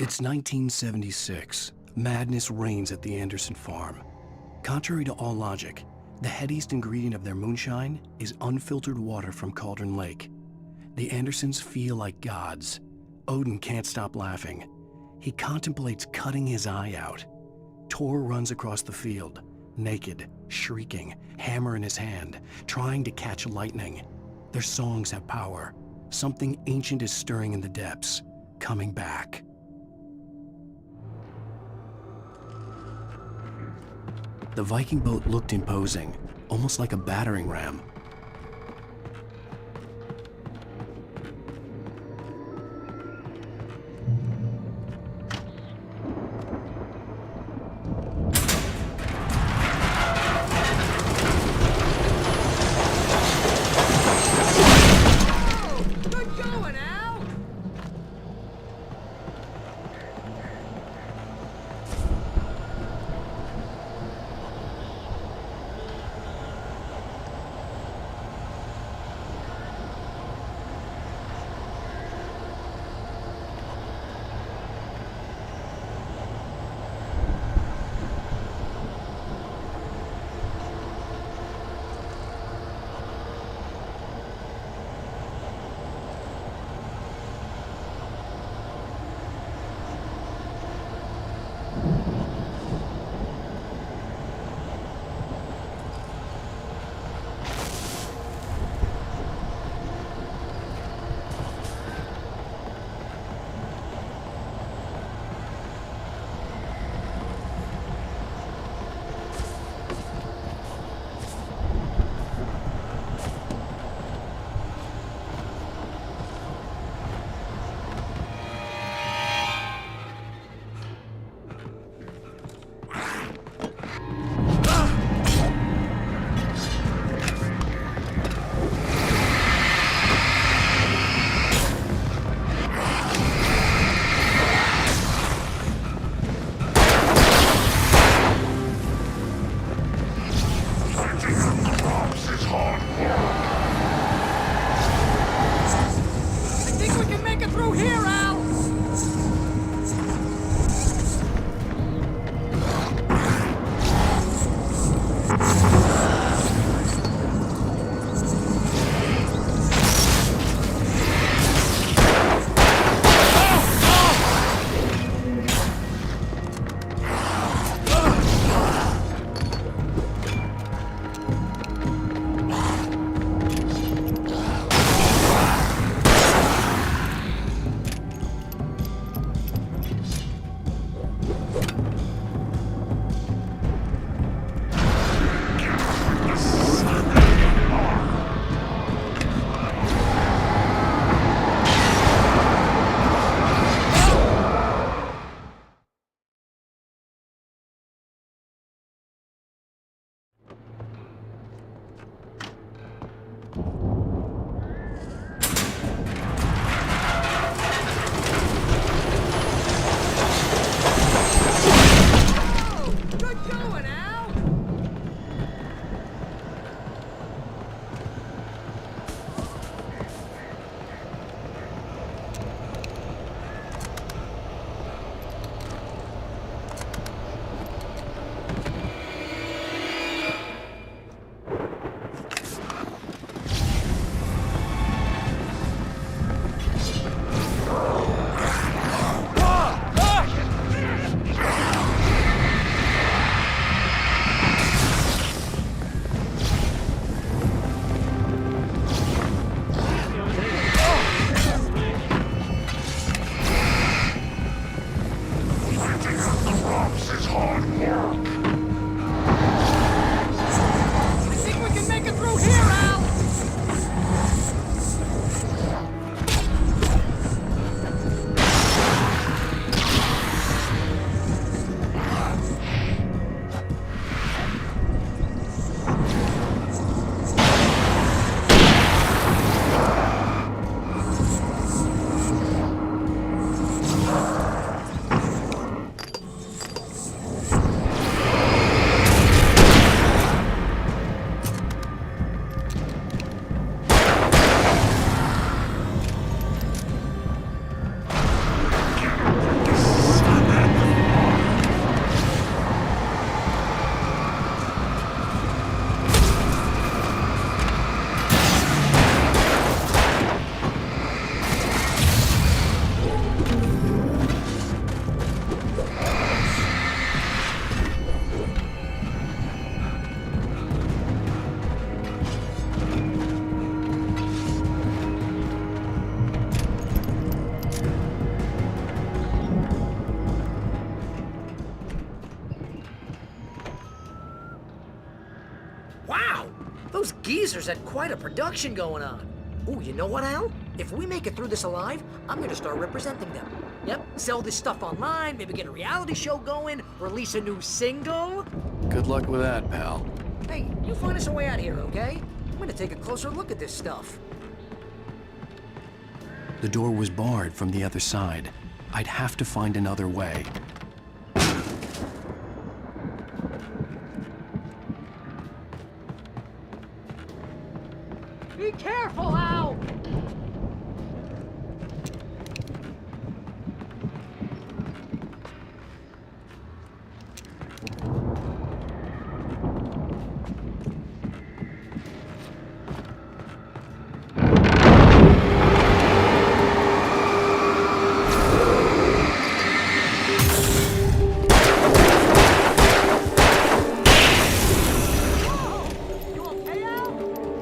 It's 1976. Madness reigns at the Anderson farm. Contrary to all logic, the headiest ingredient of their moonshine is unfiltered water from Cauldron Lake. The Andersons feel like gods. Odin can't stop laughing. He contemplates cutting his eye out. Tor runs across the field, naked, shrieking, hammer in his hand, trying to catch lightning. Their songs have power. Something ancient is stirring in the depths, coming back. The Viking boat looked imposing, almost like a battering ram. geezers had quite a production going on. Ooh, you know what, Al? If we make it through this alive, I'm gonna start representing them. Yep, sell this stuff online, maybe get a reality show going, release a new single. Good luck with that, pal. Hey, you find us a way out here, okay? I'm gonna take a closer look at this stuff. The door was barred from the other side. I'd have to find another way. Be careful, Al!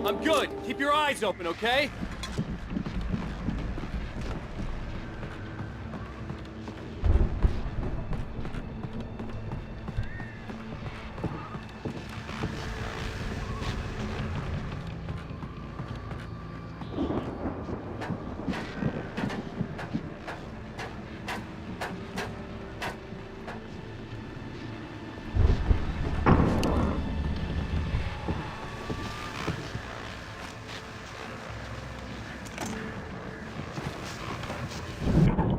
I'm good. Keep your eyes open, okay?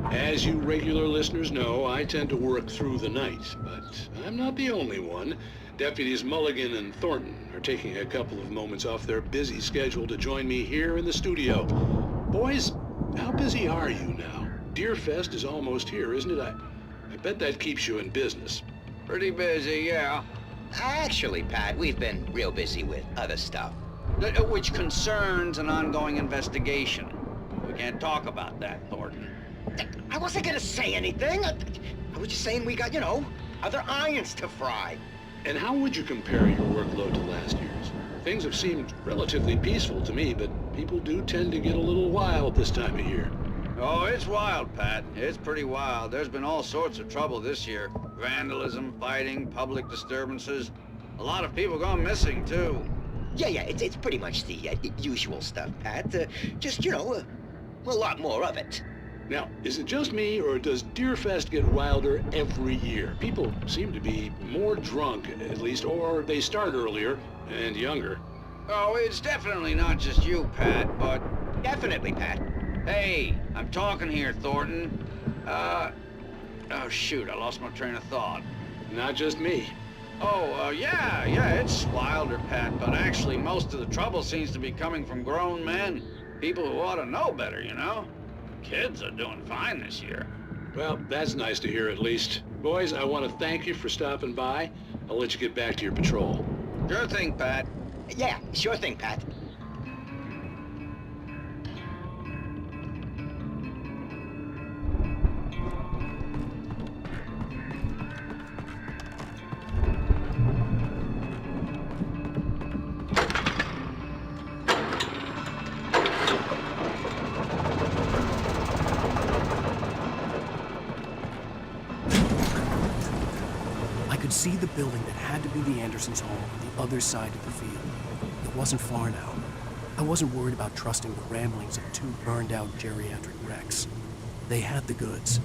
As you regular listeners know, I tend to work through the night, but I'm not the only one. Deputies Mulligan and Thornton are taking a couple of moments off their busy schedule to join me here in the studio. Boys, how busy are you now? Deerfest is almost here, isn't it? I bet that keeps you in business. Pretty busy, yeah. Actually, Pat, we've been real busy with other stuff, which concerns an ongoing investigation. We can't talk about that, Thornton. I wasn't gonna say anything. I was just saying we got, you know, other irons to fry. And how would you compare your workload to last year's? Things have seemed relatively peaceful to me, but people do tend to get a little wild this time of year. Oh, it's wild, Pat. It's pretty wild. There's been all sorts of trouble this year. Vandalism, fighting, public disturbances. A lot of people gone missing, too. Yeah, it's pretty much the usual stuff, Pat. Just, you know, a lot more of it. Now, is it just me, or does Deerfest get wilder every year? People seem to be more drunk, at least, or they start earlier and younger. Oh, it's definitely not just you, Pat, but... Definitely, Pat. Hey, I'm talking here, Thornton. Oh, shoot, I lost my train of thought. Not just me. Oh, yeah, it's wilder, Pat, but actually most of the trouble seems to be coming from grown men. People who ought to know better, you know? Kids are doing fine this year. Well, that's nice to hear at least. Boys, I want to thank you for stopping by. I'll let you get back to your patrol. Sure thing, Pat. Yeah, sure thing, Pat. See the building that had to be the Andersons' home on the other side of the field. It wasn't far now. I wasn't worried about trusting the ramblings of two burned-out geriatric wrecks. They had the goods.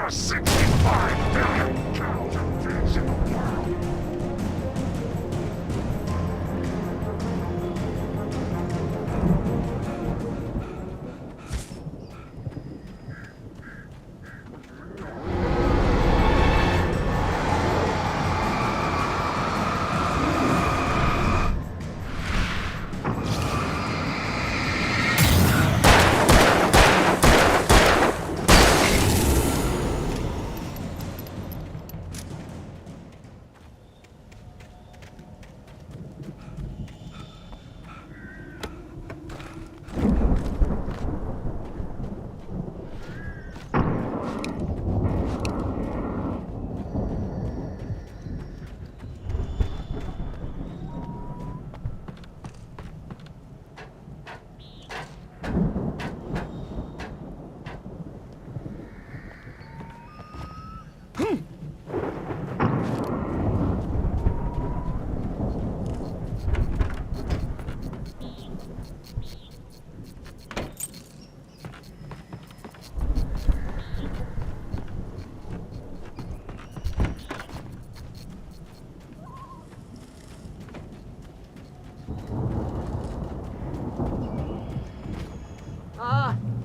are 65 billion counterfeits in the world.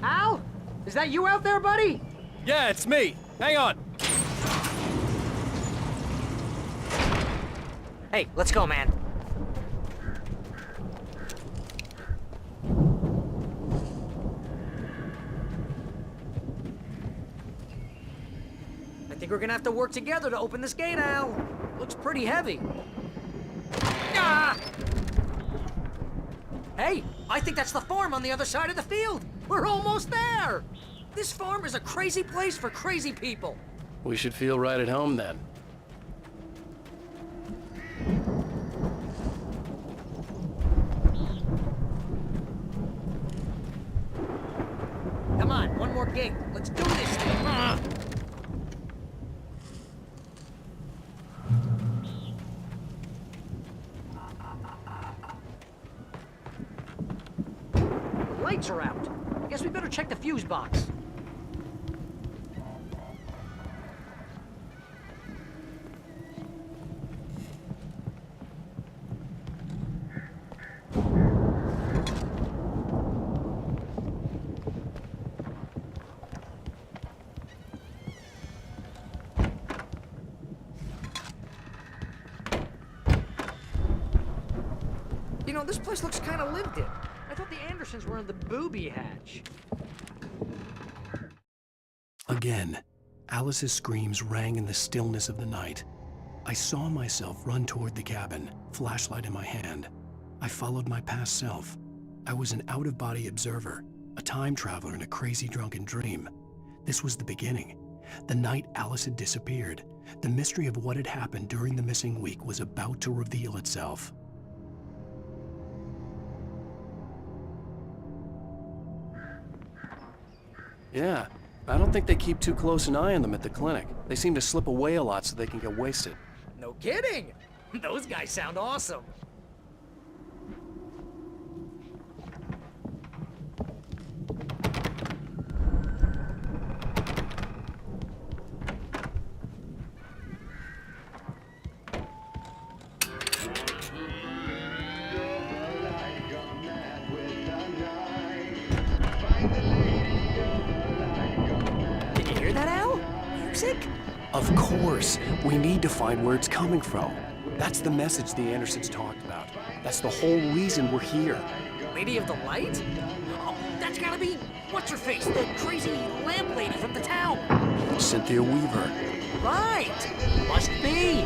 Al? Is that you out there, buddy? Yeah, it's me. Hang on. Hey, let's go, man. I think we're gonna have to work together to open this gate, Al. Looks pretty heavy. Ah! Hey, I think that's the farm on the other side of the field. We're almost there. This farm is a crazy place for crazy people. We should feel right at home then. Come on, one more gate. Let's do this thing. The lights are out. I guess we better check the fuse box. You know, this place looks kind of lived in. I thought the Andersons were in the booby hatch. Again, Alice's screams rang in the stillness of the night. I saw myself run toward the cabin, flashlight in my hand. I followed my past self. I was an out-of-body observer, a time traveler in a crazy drunken dream. This was the beginning. The night Alice had disappeared. The mystery of what had happened during the missing week was about to reveal itself. Yeah, I don't think they keep too close an eye on them at the clinic. They seem to slip away a lot so they can get wasted. No kidding! Those guys sound awesome. Of course, we need to find where it's coming from. That's the message the Andersons talked about. That's the whole reason we're here. Lady of the Light? Oh, that's gotta be what's-her-face, the crazy lamp lady from the town. Cynthia Weaver. Right! Must be!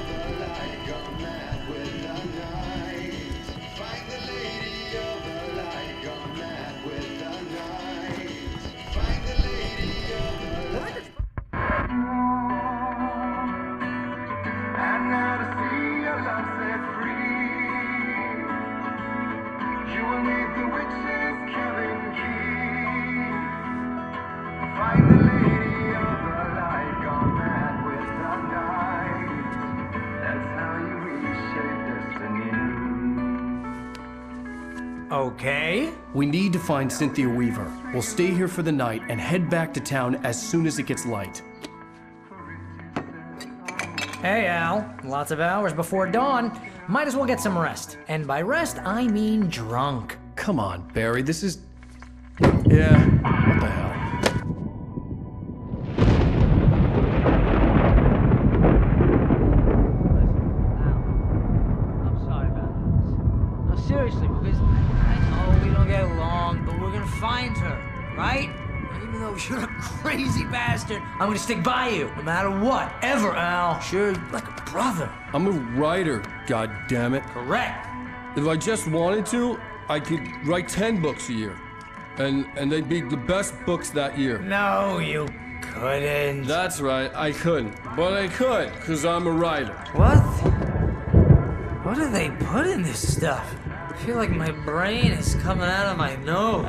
Okay. We need to find Cynthia Weaver. We'll stay here for the night and head back to town as soon as it gets light. Hey, Al. Lots of hours before dawn. Might as well get some rest. And by rest, I mean drunk. Come on, Barry, this is... Yeah, what the hell? I'm sorry about this. No, seriously, because I know we don't get along, but we're gonna find her, right? Even though you're a crazy bastard, I'm gonna stick by you, no matter what, ever, Al. Sure, like a brother. I'm a writer, goddammit. Correct. If I just wanted to, I could write 10 books a year. And they'd be the best books that year. No, you couldn't. That's right, I couldn't. But I could, because I'm a writer. What? What do they put in this stuff? I feel like my brain is coming out of my nose.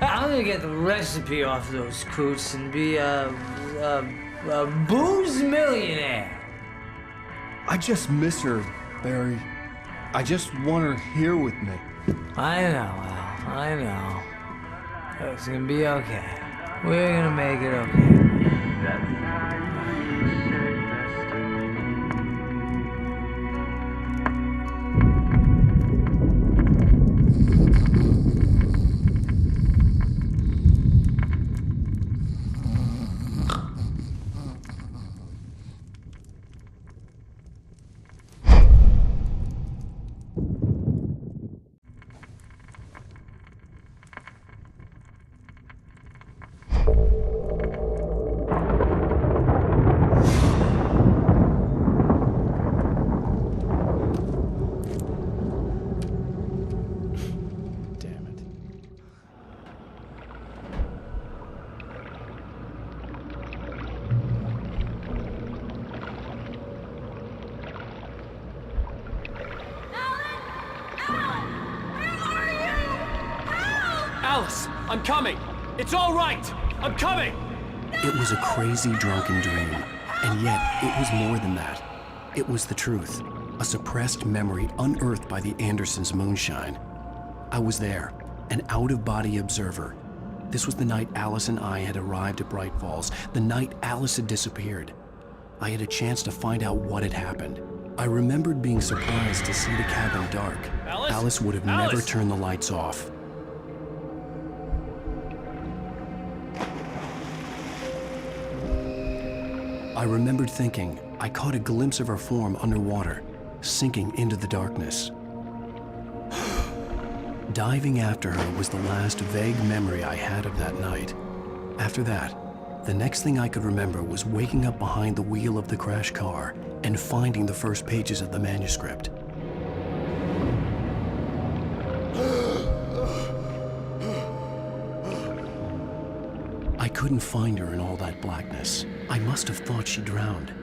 I'm gonna get the recipe off those coots and be a booze millionaire. I just miss her, Barry. I just want her here with me. I know, Al. I know. It's gonna be okay. We're gonna make it okay. Alice, I'm coming. It's all right. I'm coming. It was a crazy, drunken dream. And yet, it was more than that. It was the truth. A suppressed memory unearthed by the Andersons' moonshine. I was there, an out-of-body observer. This was the night Alice and I had arrived at Bright Falls, the night Alice had disappeared. I had a chance to find out what had happened. I remembered being surprised to see the cabin dark. Alice would have never turned the lights off. I remembered thinking I caught a glimpse of her form underwater, sinking into the darkness. Diving after her was the last vague memory I had of that night. After that, the next thing I could remember was waking up behind the wheel of the crashed car and finding the first pages of the manuscript. I couldn't find her in all that blackness. I must have thought she drowned.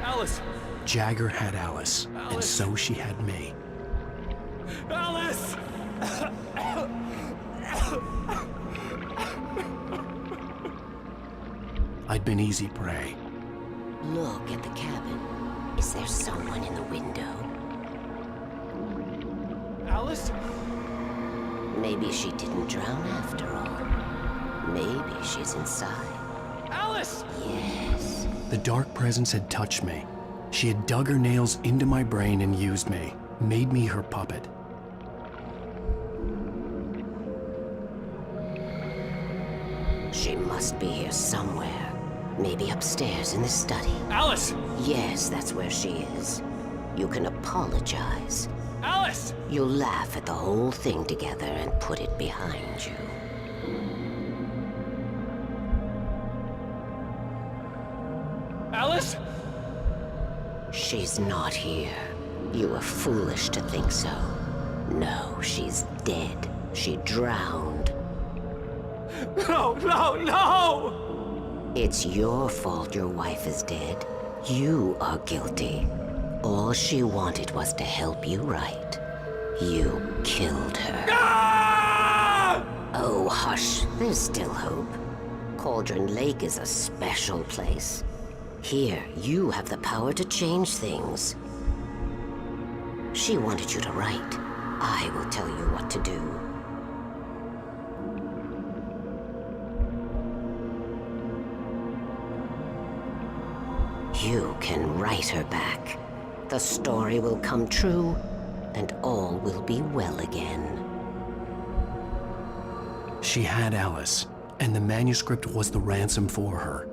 Alice! Jagger had Alice, and so she had me. Alice! I'd been easy prey. Look at the cabin. Is there someone in the window? Alice? Maybe she didn't drown after all. Maybe she's inside. Alice! Yes. The dark presence had touched me. She had dug her nails into my brain and used me, made me her puppet. She must be here somewhere. Maybe upstairs in the study. Alice! Yes, that's where she is. You can apologize. Alice! You'll laugh at the whole thing together and put it behind you. Alice? She's not here. You were foolish to think so. No, she's dead. She drowned. No, no, no! It's your fault your wife is dead. You are guilty. All she wanted was to help you right. You killed her. Ah! Oh, hush. There's still hope. Cauldron Lake is a special place. Here, you have the power to change things. She wanted you to write. I will tell you what to do. You can write her back. The story will come true, and all will be well again. She had Alice, and the manuscript was the ransom for her.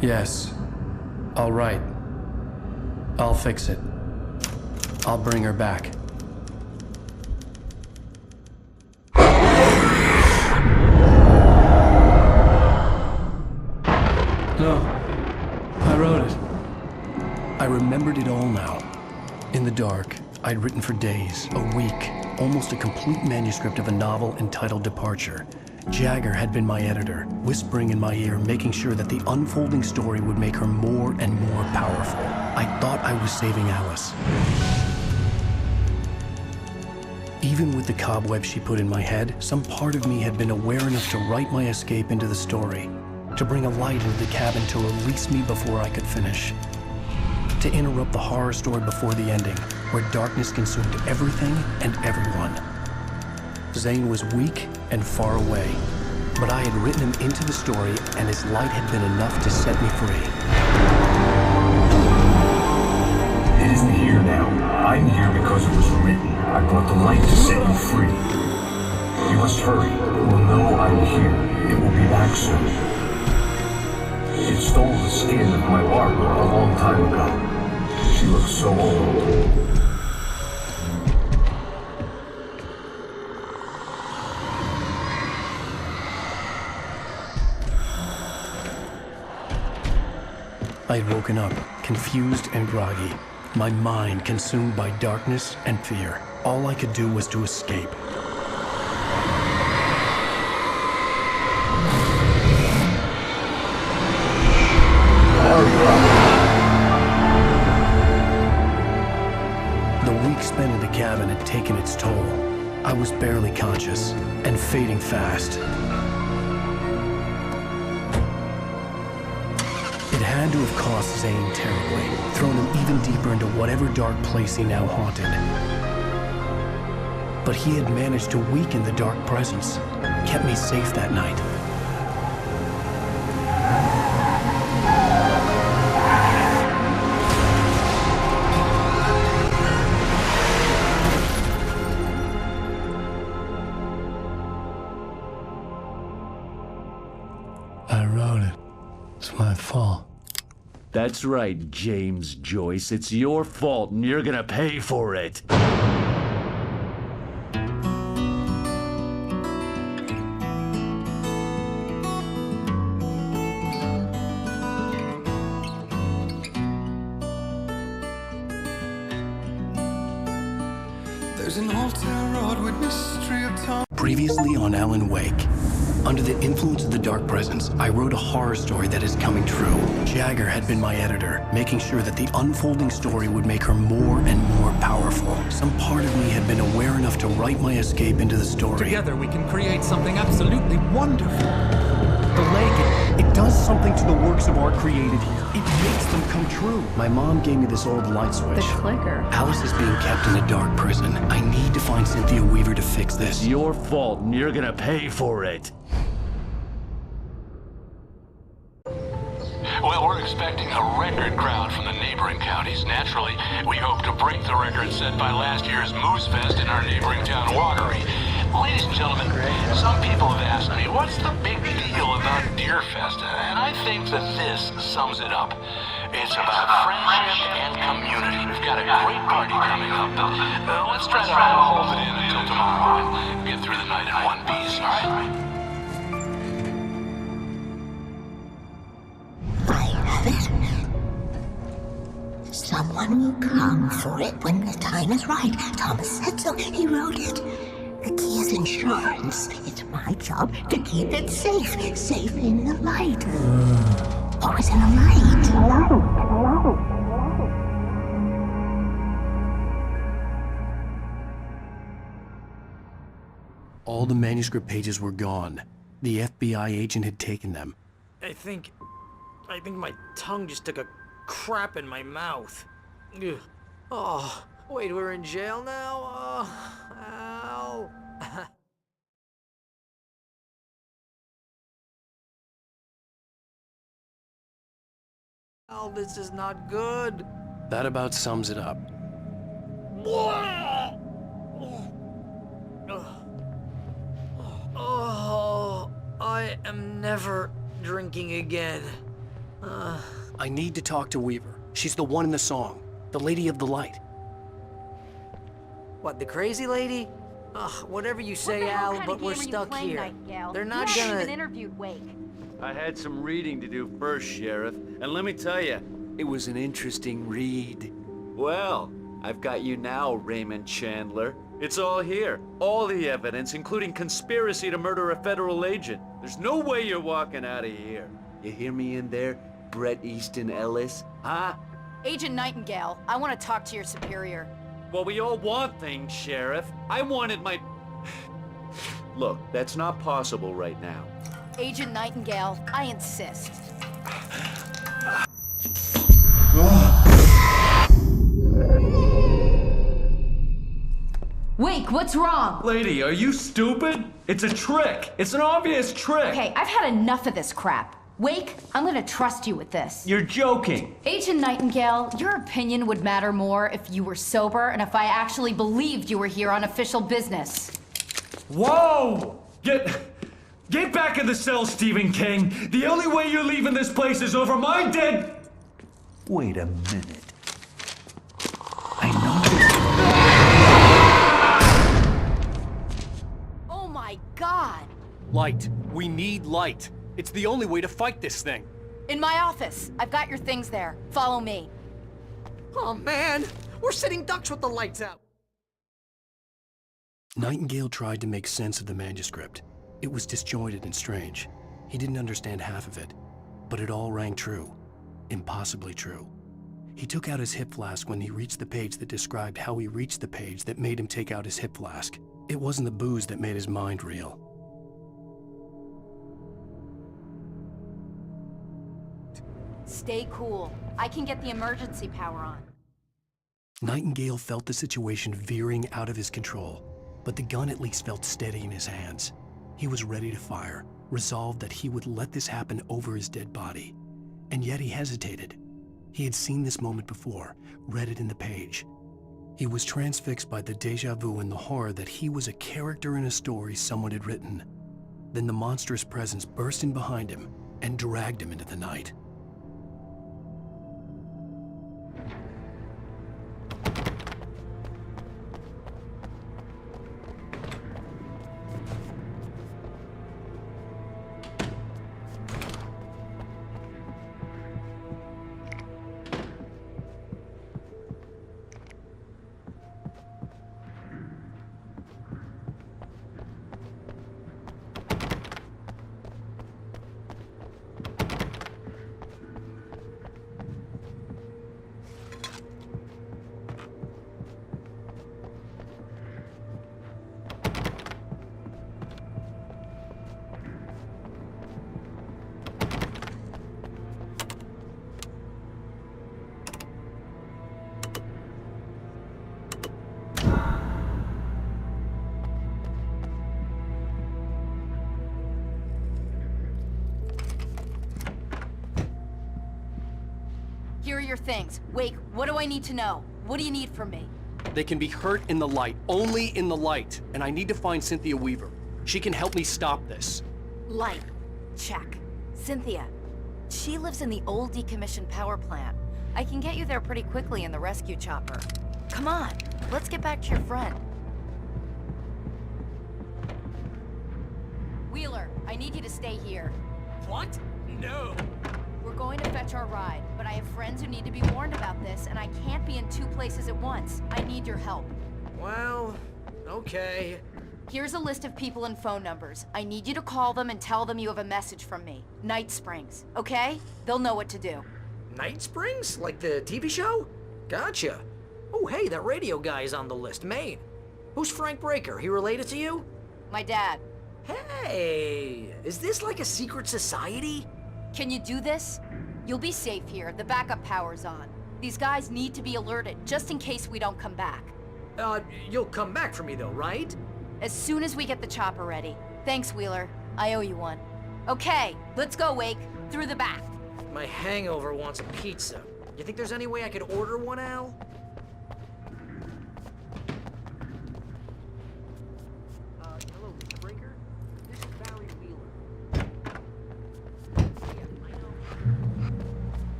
Yes. All right. I'll fix it. I'll bring her back. No. I wrote it. I remembered it all now. In the dark, I'd written for days, a week, almost a complete manuscript of a novel entitled Departure. Jagger had been my editor, whispering in my ear, making sure that the unfolding story would make her more and more powerful. I thought I was saving Alice. Even with the cobweb she put in my head, some part of me had been aware enough to write my escape into the story, to bring a light into the cabin to release me before I could finish, to interrupt the horror story before the ending, where darkness consumed everything and everyone. Zane was weak and far away, but I had written him into the story, and his light had been enough to set me free. It isn't here now. I'm here because it was written. I brought the light to set you free. You must hurry. It will know I'm here. It will be back soon. It stole the skin of my Barbara a long time ago. She looks so old. I had woken up, confused and groggy, my mind consumed by darkness and fear. All I could do was to escape. The week spent in the cabin had taken its toll. I was barely conscious and fading fast. It had to have cost Zane terribly, thrown him even deeper into whatever dark place he now haunted. But he had managed to weaken the dark presence, kept me safe that night. I wrote it. It's my fault. That's right, James Joyce. It's your fault, and you're gonna pay for it. There's an old town road with mystery of time. Previously on Alan Wake. Under the influence of the dark presence, I wrote a horror story that is coming true. Jagger had been my editor, making sure that the unfolding story would make her more and more powerful. Some part of me had been aware enough to write my escape into the story. Together we can create something absolutely wonderful. The lake, it does something to the works of art created here. It makes them come true. My mom gave me this old light switch. The clicker. Alice is being kept in a dark prison. I need to find Cynthia Weaver to fix this. It's your fault, and you're gonna pay for it. Well, we're expecting a record crowd from the neighboring counties. Naturally, we hope to break the record set by last year's Moose Fest in our neighboring town, Watery. Ladies and gentlemen, some people have asked me, what's the big deal about Deer Fest? And I think that this sums it up. It's about friendship and community. We've got a great party coming up. Let's try to hold it in until tomorrow and get through the night in one piece, all right? Someone will come for it when the time is right. Thomas said so. He wrote it. The key is insurance. It's my job to keep it safe. Safe in the light. Always in the light. All the manuscript pages were gone. The FBI agent had taken them. I think my tongue just took a crap in my mouth. Ugh. Oh, wait, we're in jail now? Oh, ow. Al. Al, this is not good. That about sums it up. Oh, I am never drinking again. I need to talk to Weaver. She's the one in the song. The Lady of the Light. What, the crazy lady? Ugh, whatever you say, Al, but we're stuck here. They're not you haven't gonna... even interviewed Wake. I had some reading to do first, Sheriff, and let me tell you, it was an interesting read. Well, I've got you now, Raymond Chandler. It's all here. All the evidence, including conspiracy to murder a federal agent. There's no way you're walking out of here. You hear me in there, Bret Easton Ellis? Huh? Agent Nightingale, I want to talk to your superior. Well, we all want things, Sheriff. I wanted my... Look, that's not possible right now. Agent Nightingale, I insist. Wake, what's wrong? Lady, are you stupid? It's a trick. It's an obvious trick. Okay, I've had enough of this crap. Wake, I'm gonna trust you with this. You're joking. Agent Nightingale, your opinion would matter more if you were sober and if I actually believed you were here on official business. Whoa! Get back in the cell, Stephen King. The only way you're leaving this place is over my dead... Wait a minute. Oh my God! Light. We need light. It's the only way to fight this thing. In my office. I've got your things there. Follow me. Oh man, we're sitting ducks with the lights out. Nightingale tried to make sense of the manuscript. It was disjointed and strange. He didn't understand half of it, but it all rang true. Impossibly true. He took out his hip flask when he reached the page that described how he reached the page that made him take out his hip flask. It wasn't the booze that made his mind reel. Stay cool. I can get the emergency power on. Nightingale felt the situation veering out of his control, but the gun at least felt steady in his hands. He was ready to fire, resolved that he would let this happen over his dead body. And yet he hesitated. He had seen this moment before, read it in the page. He was transfixed by the déjà vu and the horror that he was a character in a story someone had written. Then the monstrous presence burst in behind him and dragged him into the night. Here are your things. Wake, what do I need to know? What do you need from me? They can be hurt in the light, only in the light. And I need to find Cynthia Weaver. She can help me stop this. Light. Check. Cynthia. She lives in the old decommissioned power plant. I can get you there pretty quickly in the rescue chopper. Come on, let's get back to your friend. Wheeler, I need you to stay here. What? No. We're going to fetch our ride, but I have friends who need to be warned about this, and I can't be in 2 places at once. I need your help. Well, okay. Here's a list of people and phone numbers. I need you to call them and tell them you have a message from me. Night Springs, okay? They'll know what to do. Night Springs? Like the TV show? Gotcha. Oh, hey, that radio guy is on the list, Maine. Who's Frank Breaker? He related to you? My dad. Hey, is this like a secret society? Can you do this? You'll be safe here. The backup power's on. These guys need to be alerted, just in case we don't come back. You'll come back for me though, right? As soon as we get the chopper ready. Thanks, Wheeler. I owe you one. Okay, let's go, Wake. Through the back. My hangover wants a pizza. You think there's any way I could order one, Al? Hello, Mr. Breaker? This is Barry Wheeler.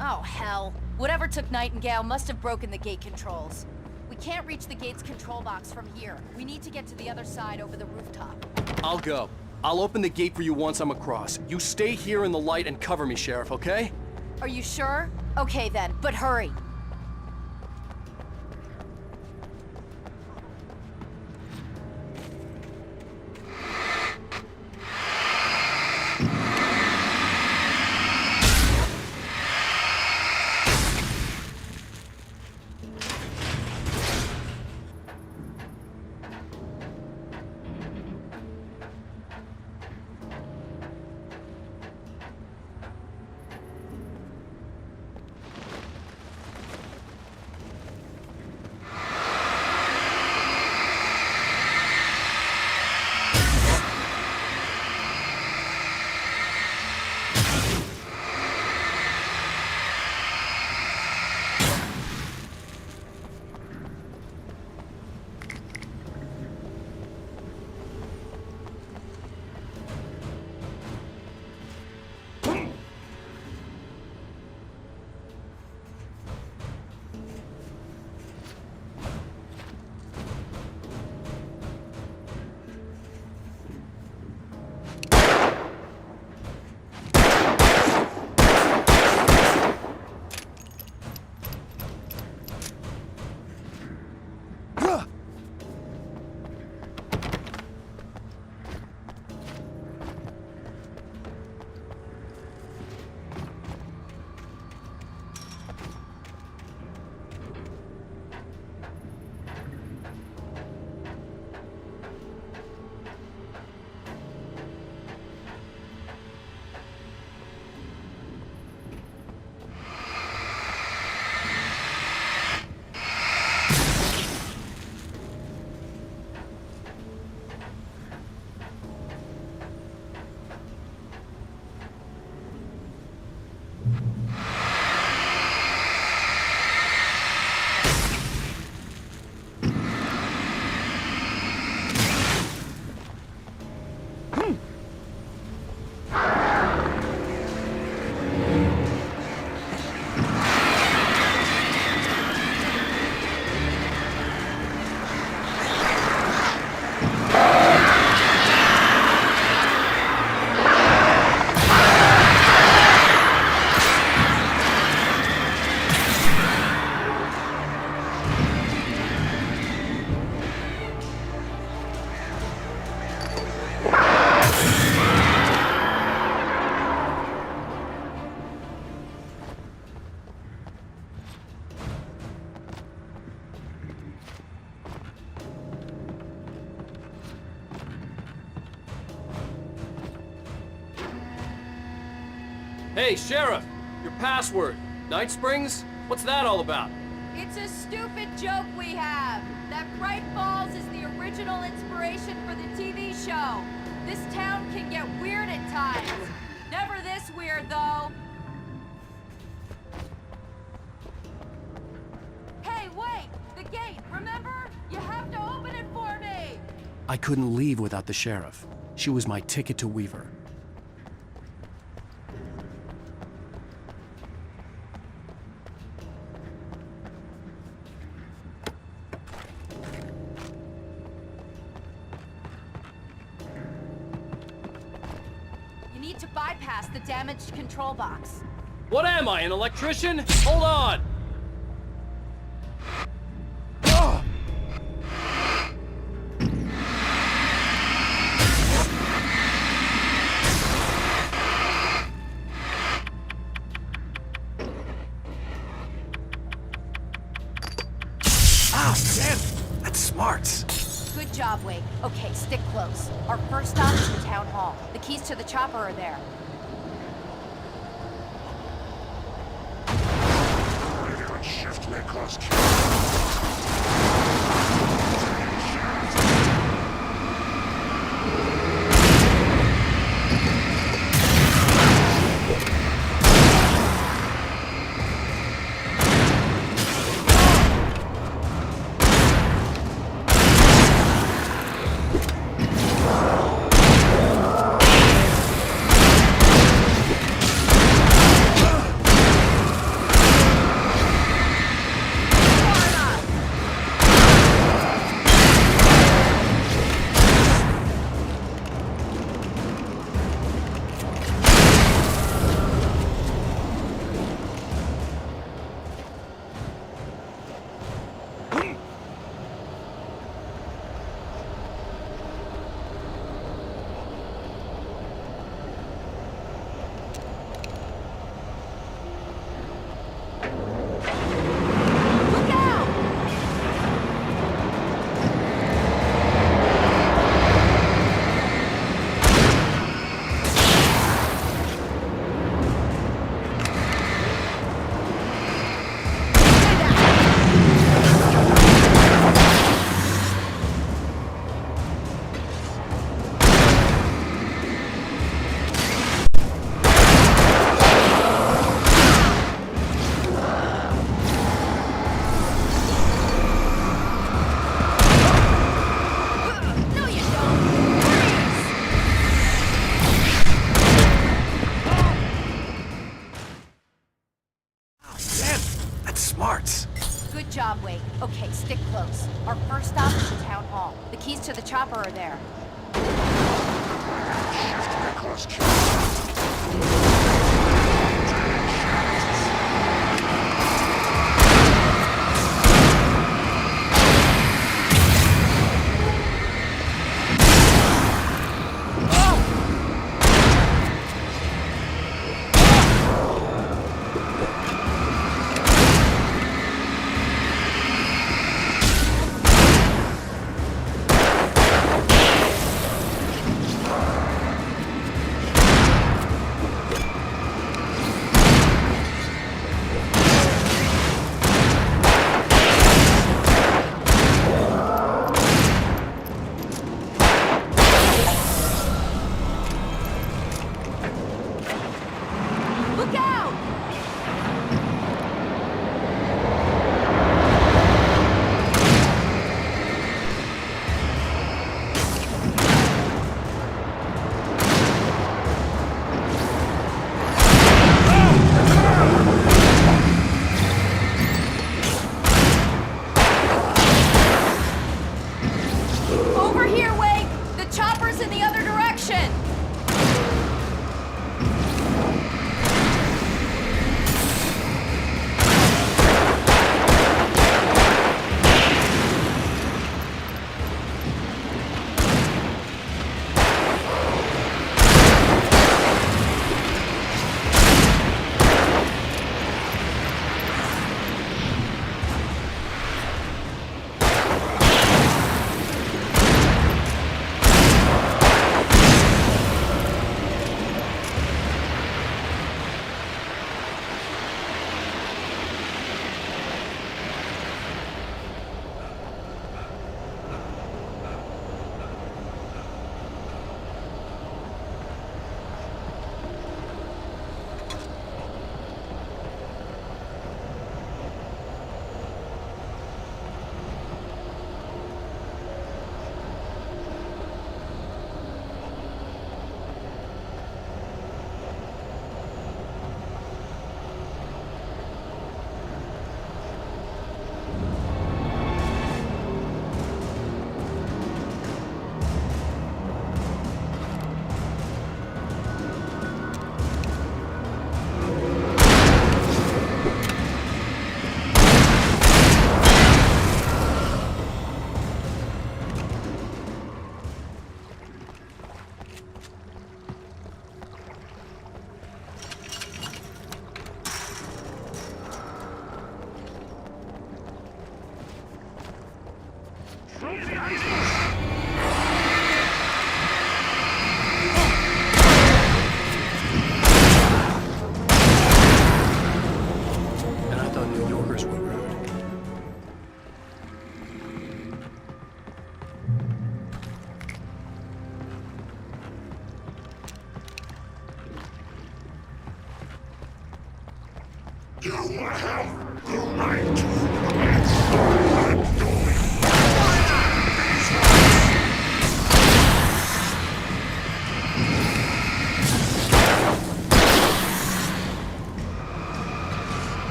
Oh, hell. Whatever took Nightingale must have broken the gate controls. We can't reach the gate's control box from here. We need to get to the other side over the rooftop. I'll go. I'll open the gate for you once I'm across. You stay here in the light and cover me, Sheriff, okay? Are you sure? Okay then, but hurry. Hey, Sheriff! Your password. Night Springs? What's that all about? It's a stupid joke we have. That Bright Falls is the original inspiration for the TV show. This town can get weird at times. Never this weird, though. Hey, wait! The gate, remember? You have to open it for me! I couldn't leave without the sheriff. She was my ticket to Weaver. You need to bypass the damaged control box. What am I, an electrician? Hold on! Good job, Wake. Okay, stick close. Our first stop is the town hall. The keys to the chopper are there. smarts. Good job, Wake. Okay, stick close. Our first stop is the town hall. The keys to the chopper are there.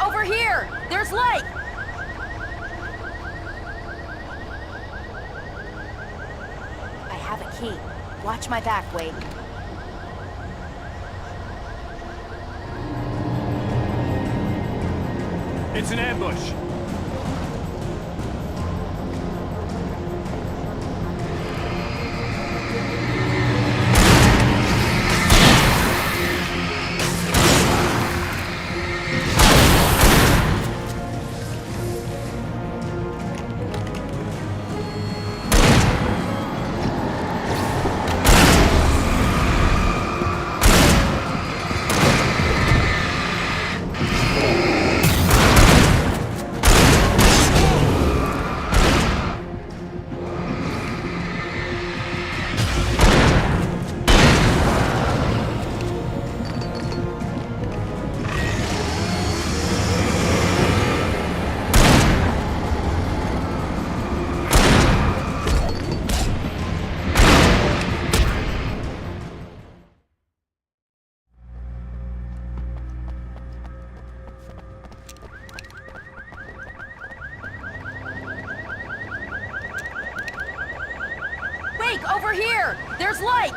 Over here! There's light! I have a key. Watch my back, Wake. It's an ambush! Wake, over here! There's light!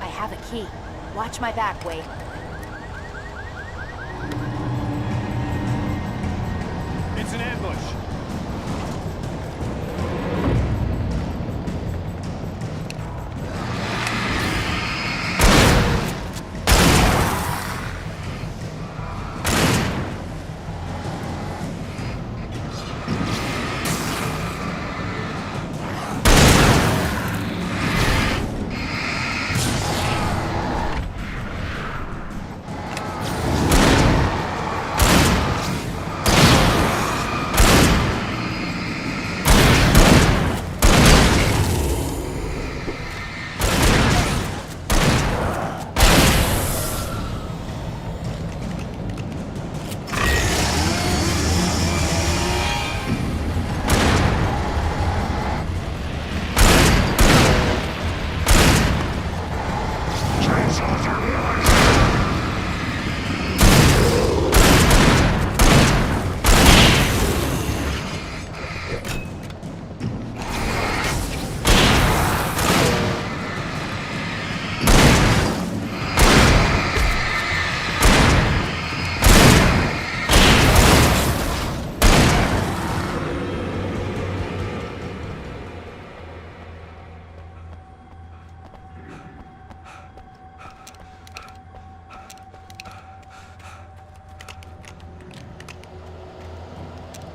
I have a key. Watch my back, Wake. It's an ambush.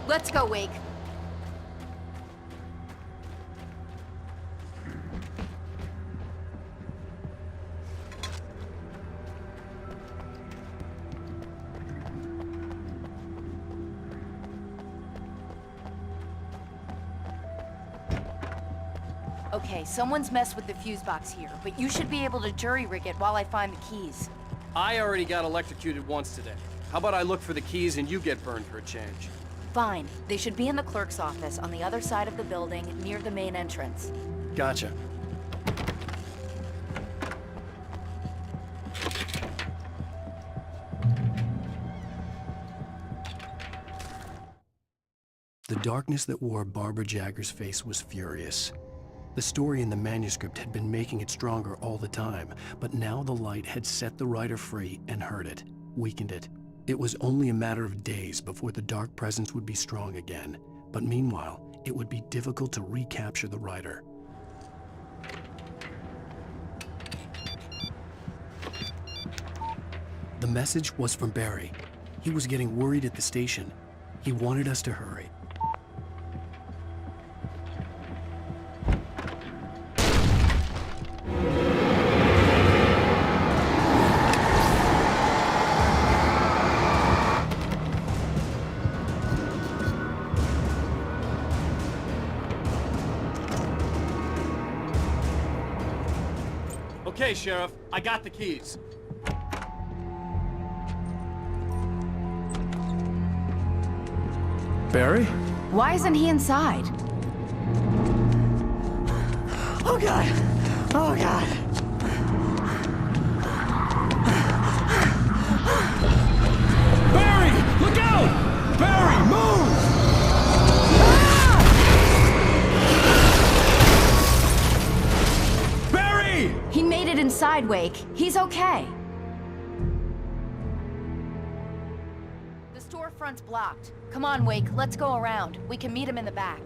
Let's go, Wake. Okay, someone's messed with the fuse box here, but you should be able to jury-rig it while I find the keys. I already got electrocuted once today. How about I look for the keys and you get burned for a change? Fine. They should be in the clerk's office on the other side of the building, near the main entrance. Gotcha. The darkness that wore Barbara Jagger's face was furious. The story in the manuscript had been making it stronger all the time, but now the light had set the writer free and hurt it, weakened it. It was only a matter of days before the dark presence would be strong again, but meanwhile, it would be difficult to recapture the writer. The message was from Barry. He was getting worried at the station. He wanted us to hurry. Okay, Sheriff, I got the keys. Barry? Why isn't he inside? Oh God! Oh God! Barry! Look out! Barry, move! Barry! He made it inside, Wake. He's okay. The storefront's blocked. Come on, Wake, let's go around. We can meet him in the back.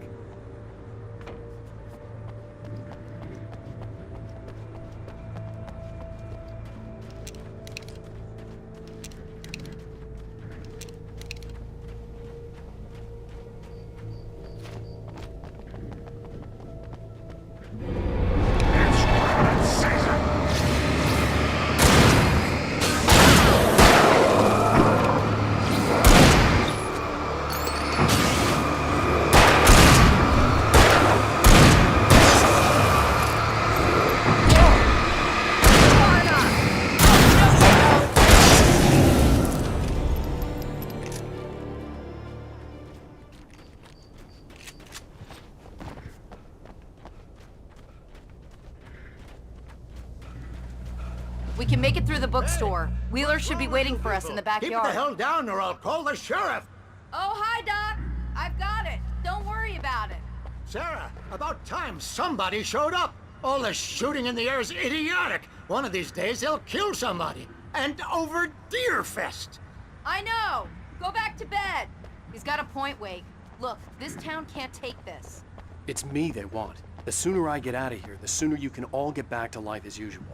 We can make it through the bookstore. Wheeler should be waiting for us in the backyard. Keep the hell down or I'll call the sheriff. Oh, hi, Doc. I've got it. Don't worry about it. Sarah, about time somebody showed up. All the shooting in the air is idiotic. One of these days they'll kill somebody. And over Deerfest. I know. Go back to bed. He's got a point, Wake. Look, this town can't take this. It's me they want. The sooner I get out of here, the sooner you can all get back to life as usual.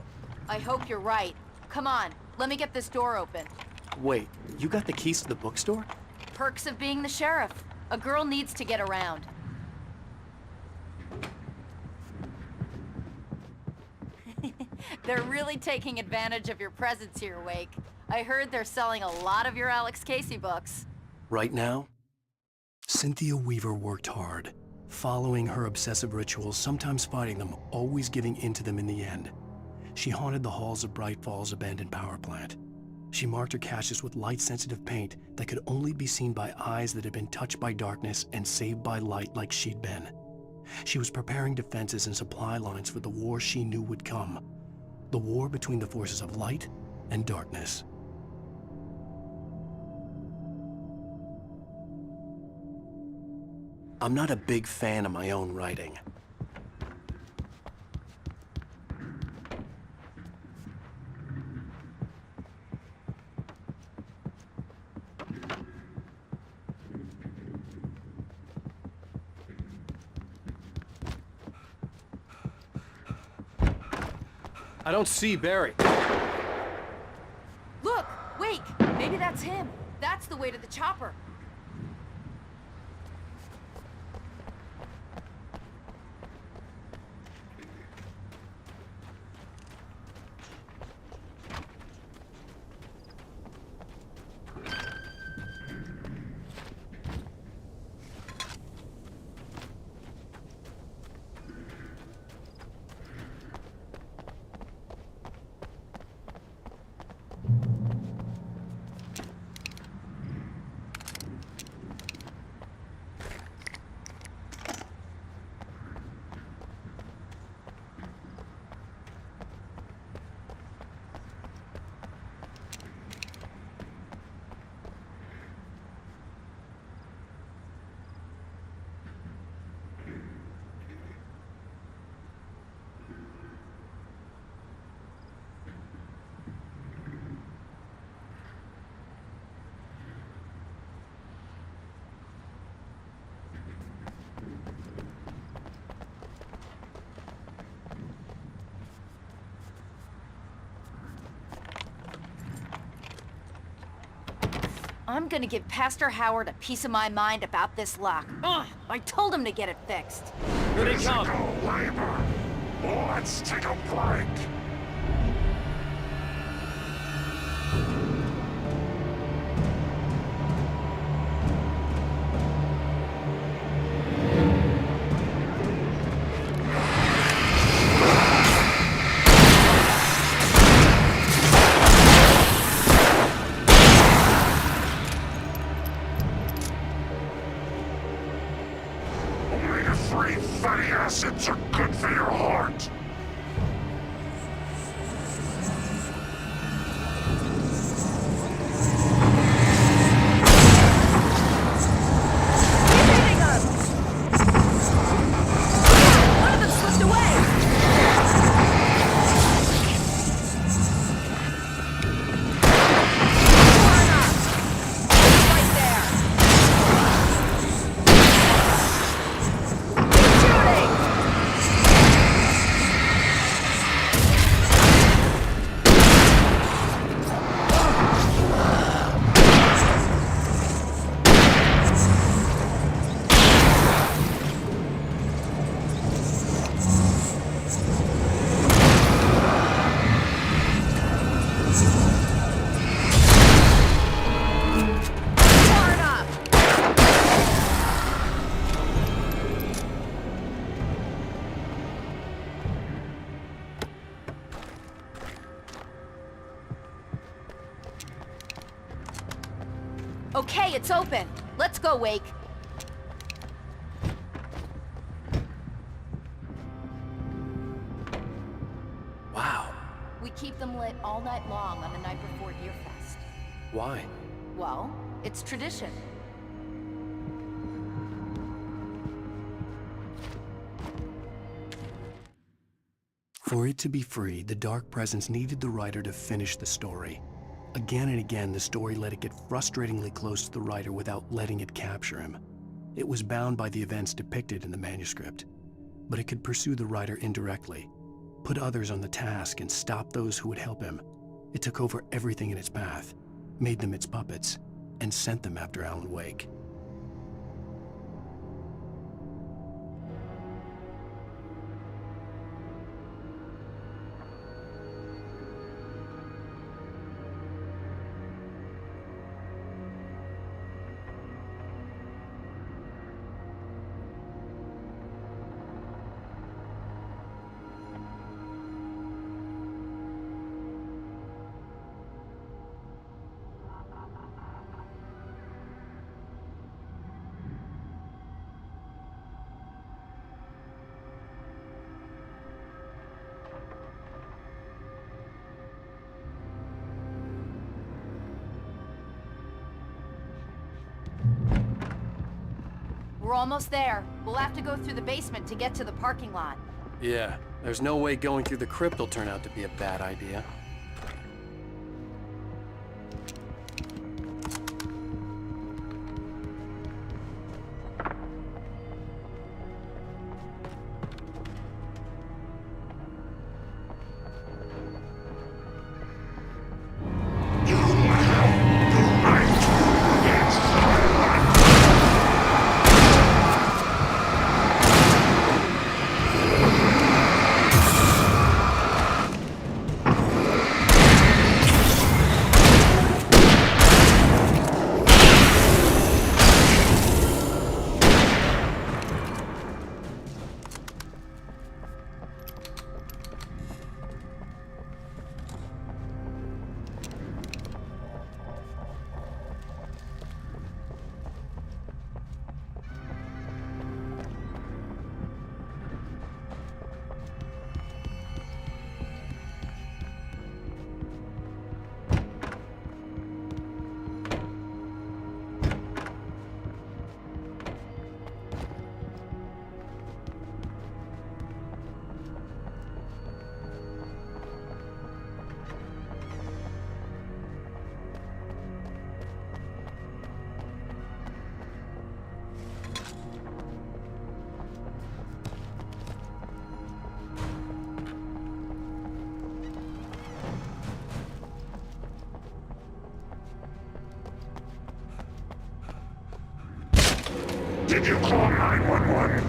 I hope you're right. Come on, let me get this door open. Wait, you got the keys to the bookstore? Perks of being the sheriff. A girl needs to get around. They're really taking advantage of your presence here, Wake. I heard they're selling a lot of your Alex Casey books. Right now, Cynthia Weaver worked hard, following her obsessive rituals, sometimes fighting them, always giving in to them in the end. She haunted the halls of Bright Falls abandoned power plant. She marked her caches with light-sensitive paint that could only be seen by eyes that had been touched by darkness and saved by light like she'd been. She was preparing defenses and supply lines for the war she knew would come. The war between the forces of light and darkness. I'm not a big fan of my own writing. I don't see Barry. Look, Wake, maybe that's him. That's the way to the chopper. I'm gonna give Pastor Howard a piece of my mind about this lock. Ugh, I told him to get it fixed. Here they come. Labor. Let's take a break. Omega-3 fatty acids are good for your heart. Okay, it's open. Let's go, Wake. keep them lit all night long on the night before Yearfest. Why? Well, it's tradition. For it to be free, the Dark Presence needed the writer to finish the story. Again and again, the story let it get frustratingly close to the writer without letting it capture him. It was bound by the events depicted in the manuscript, but it could pursue the writer indirectly, put others on the task, and stop those who would help him. It took over everything in its path, made them its puppets, and sent them after Alan Wake. We're almost there. We'll have to go through the basement to get to the parking lot. Yeah, there's no way going through the crypt will turn out to be a bad idea. Did you call 911?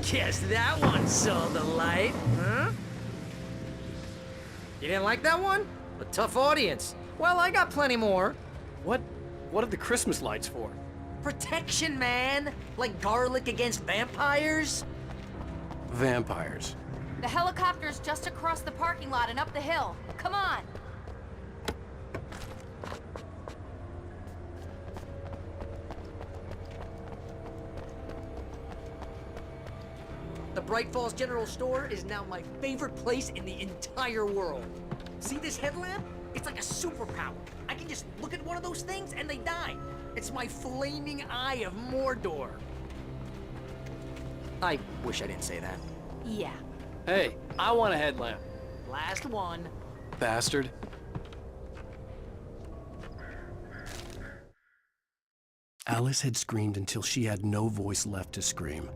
Guess that one saw the light, huh? You didn't like that one? A tough audience. Well, I got plenty more. What are the Christmas lights for? Protection, man! Like garlic against vampires? Vampires. The helicopter's just across the parking lot and up the hill. Come on! The Bright Falls General Store is now my favorite place in the entire world. See this headlamp? It's like a superpower. I can just look at one of those things and they die. It's my flaming eye of Mordor. I wish I didn't say that. Yeah. Hey, I want a headlamp. Last one. Bastard. Alice had screamed until she had no voice left to scream.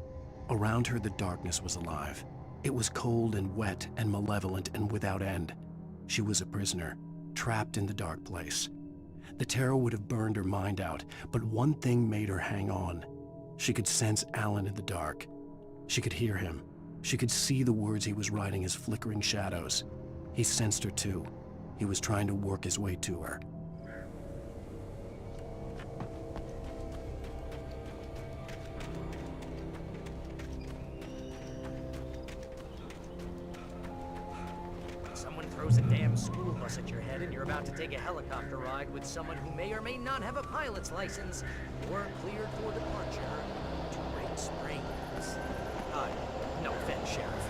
Around her, the darkness was alive. It was cold and wet and malevolent and without end. She was a prisoner, trapped in the dark place. The terror would have burned her mind out, but one thing made her hang on. She could sense Alan in the dark. She could hear him. She could see the words he was writing as flickering shadows. He sensed her too. He was trying to work his way to her. Someone throws a damn school bus at your head and you're about to take a helicopter ride with someone who may or may not have a pilot's license or cleared for departure to Great Springs. No offense, Sheriff.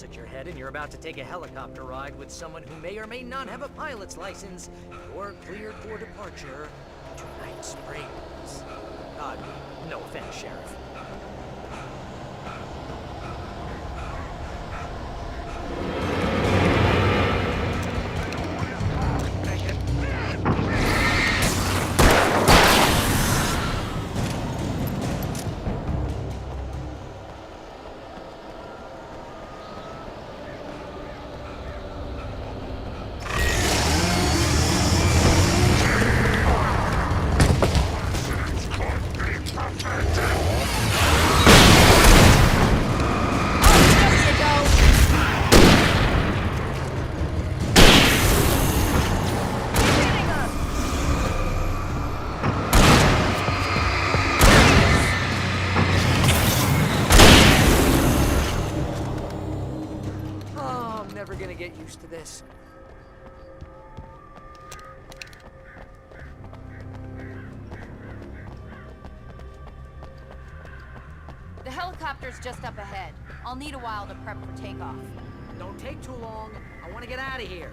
At your head and you're about to take a helicopter ride with someone who may or may not have a pilot's license, you're cleared for departure to Night Springs. No offense, Sheriff. Get used to this. The helicopter's just up ahead. I'll need a while to prep for takeoff. Don't take too long. I want to get out of here.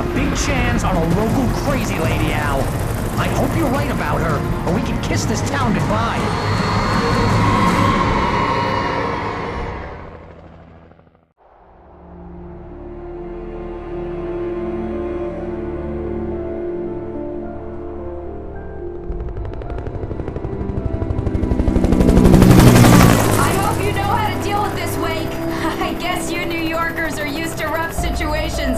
a big chance on a local crazy lady, Al. I hope you're right about her, or we can kiss this town goodbye.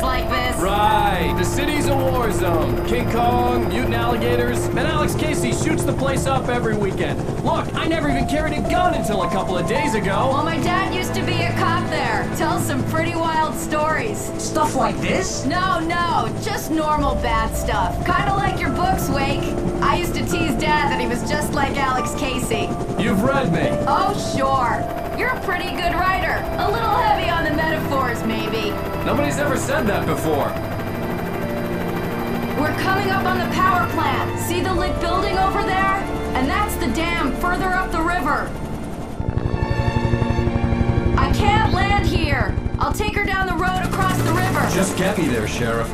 Like this. Right, the city's a war zone. King Kong, mutant alligators, and Alex Casey shoots the place up every weekend. Look, I never even carried a gun until a couple of days ago. Well, my dad used to be a cop there. Tells some pretty wild stories. Stuff like this? No, just normal bad stuff. Kinda like your books, Wake. I used to tease Dad that he was just like Alex Casey. You've read me. Oh, sure. You're a pretty good writer. A little heavy on the metaphors, maybe. Nobody's ever said that before. We're coming up on the power plant. See the lit building over there? And that's the dam further up the river. I can't land here. I'll take her down the road across the river. Just get me there, Sheriff.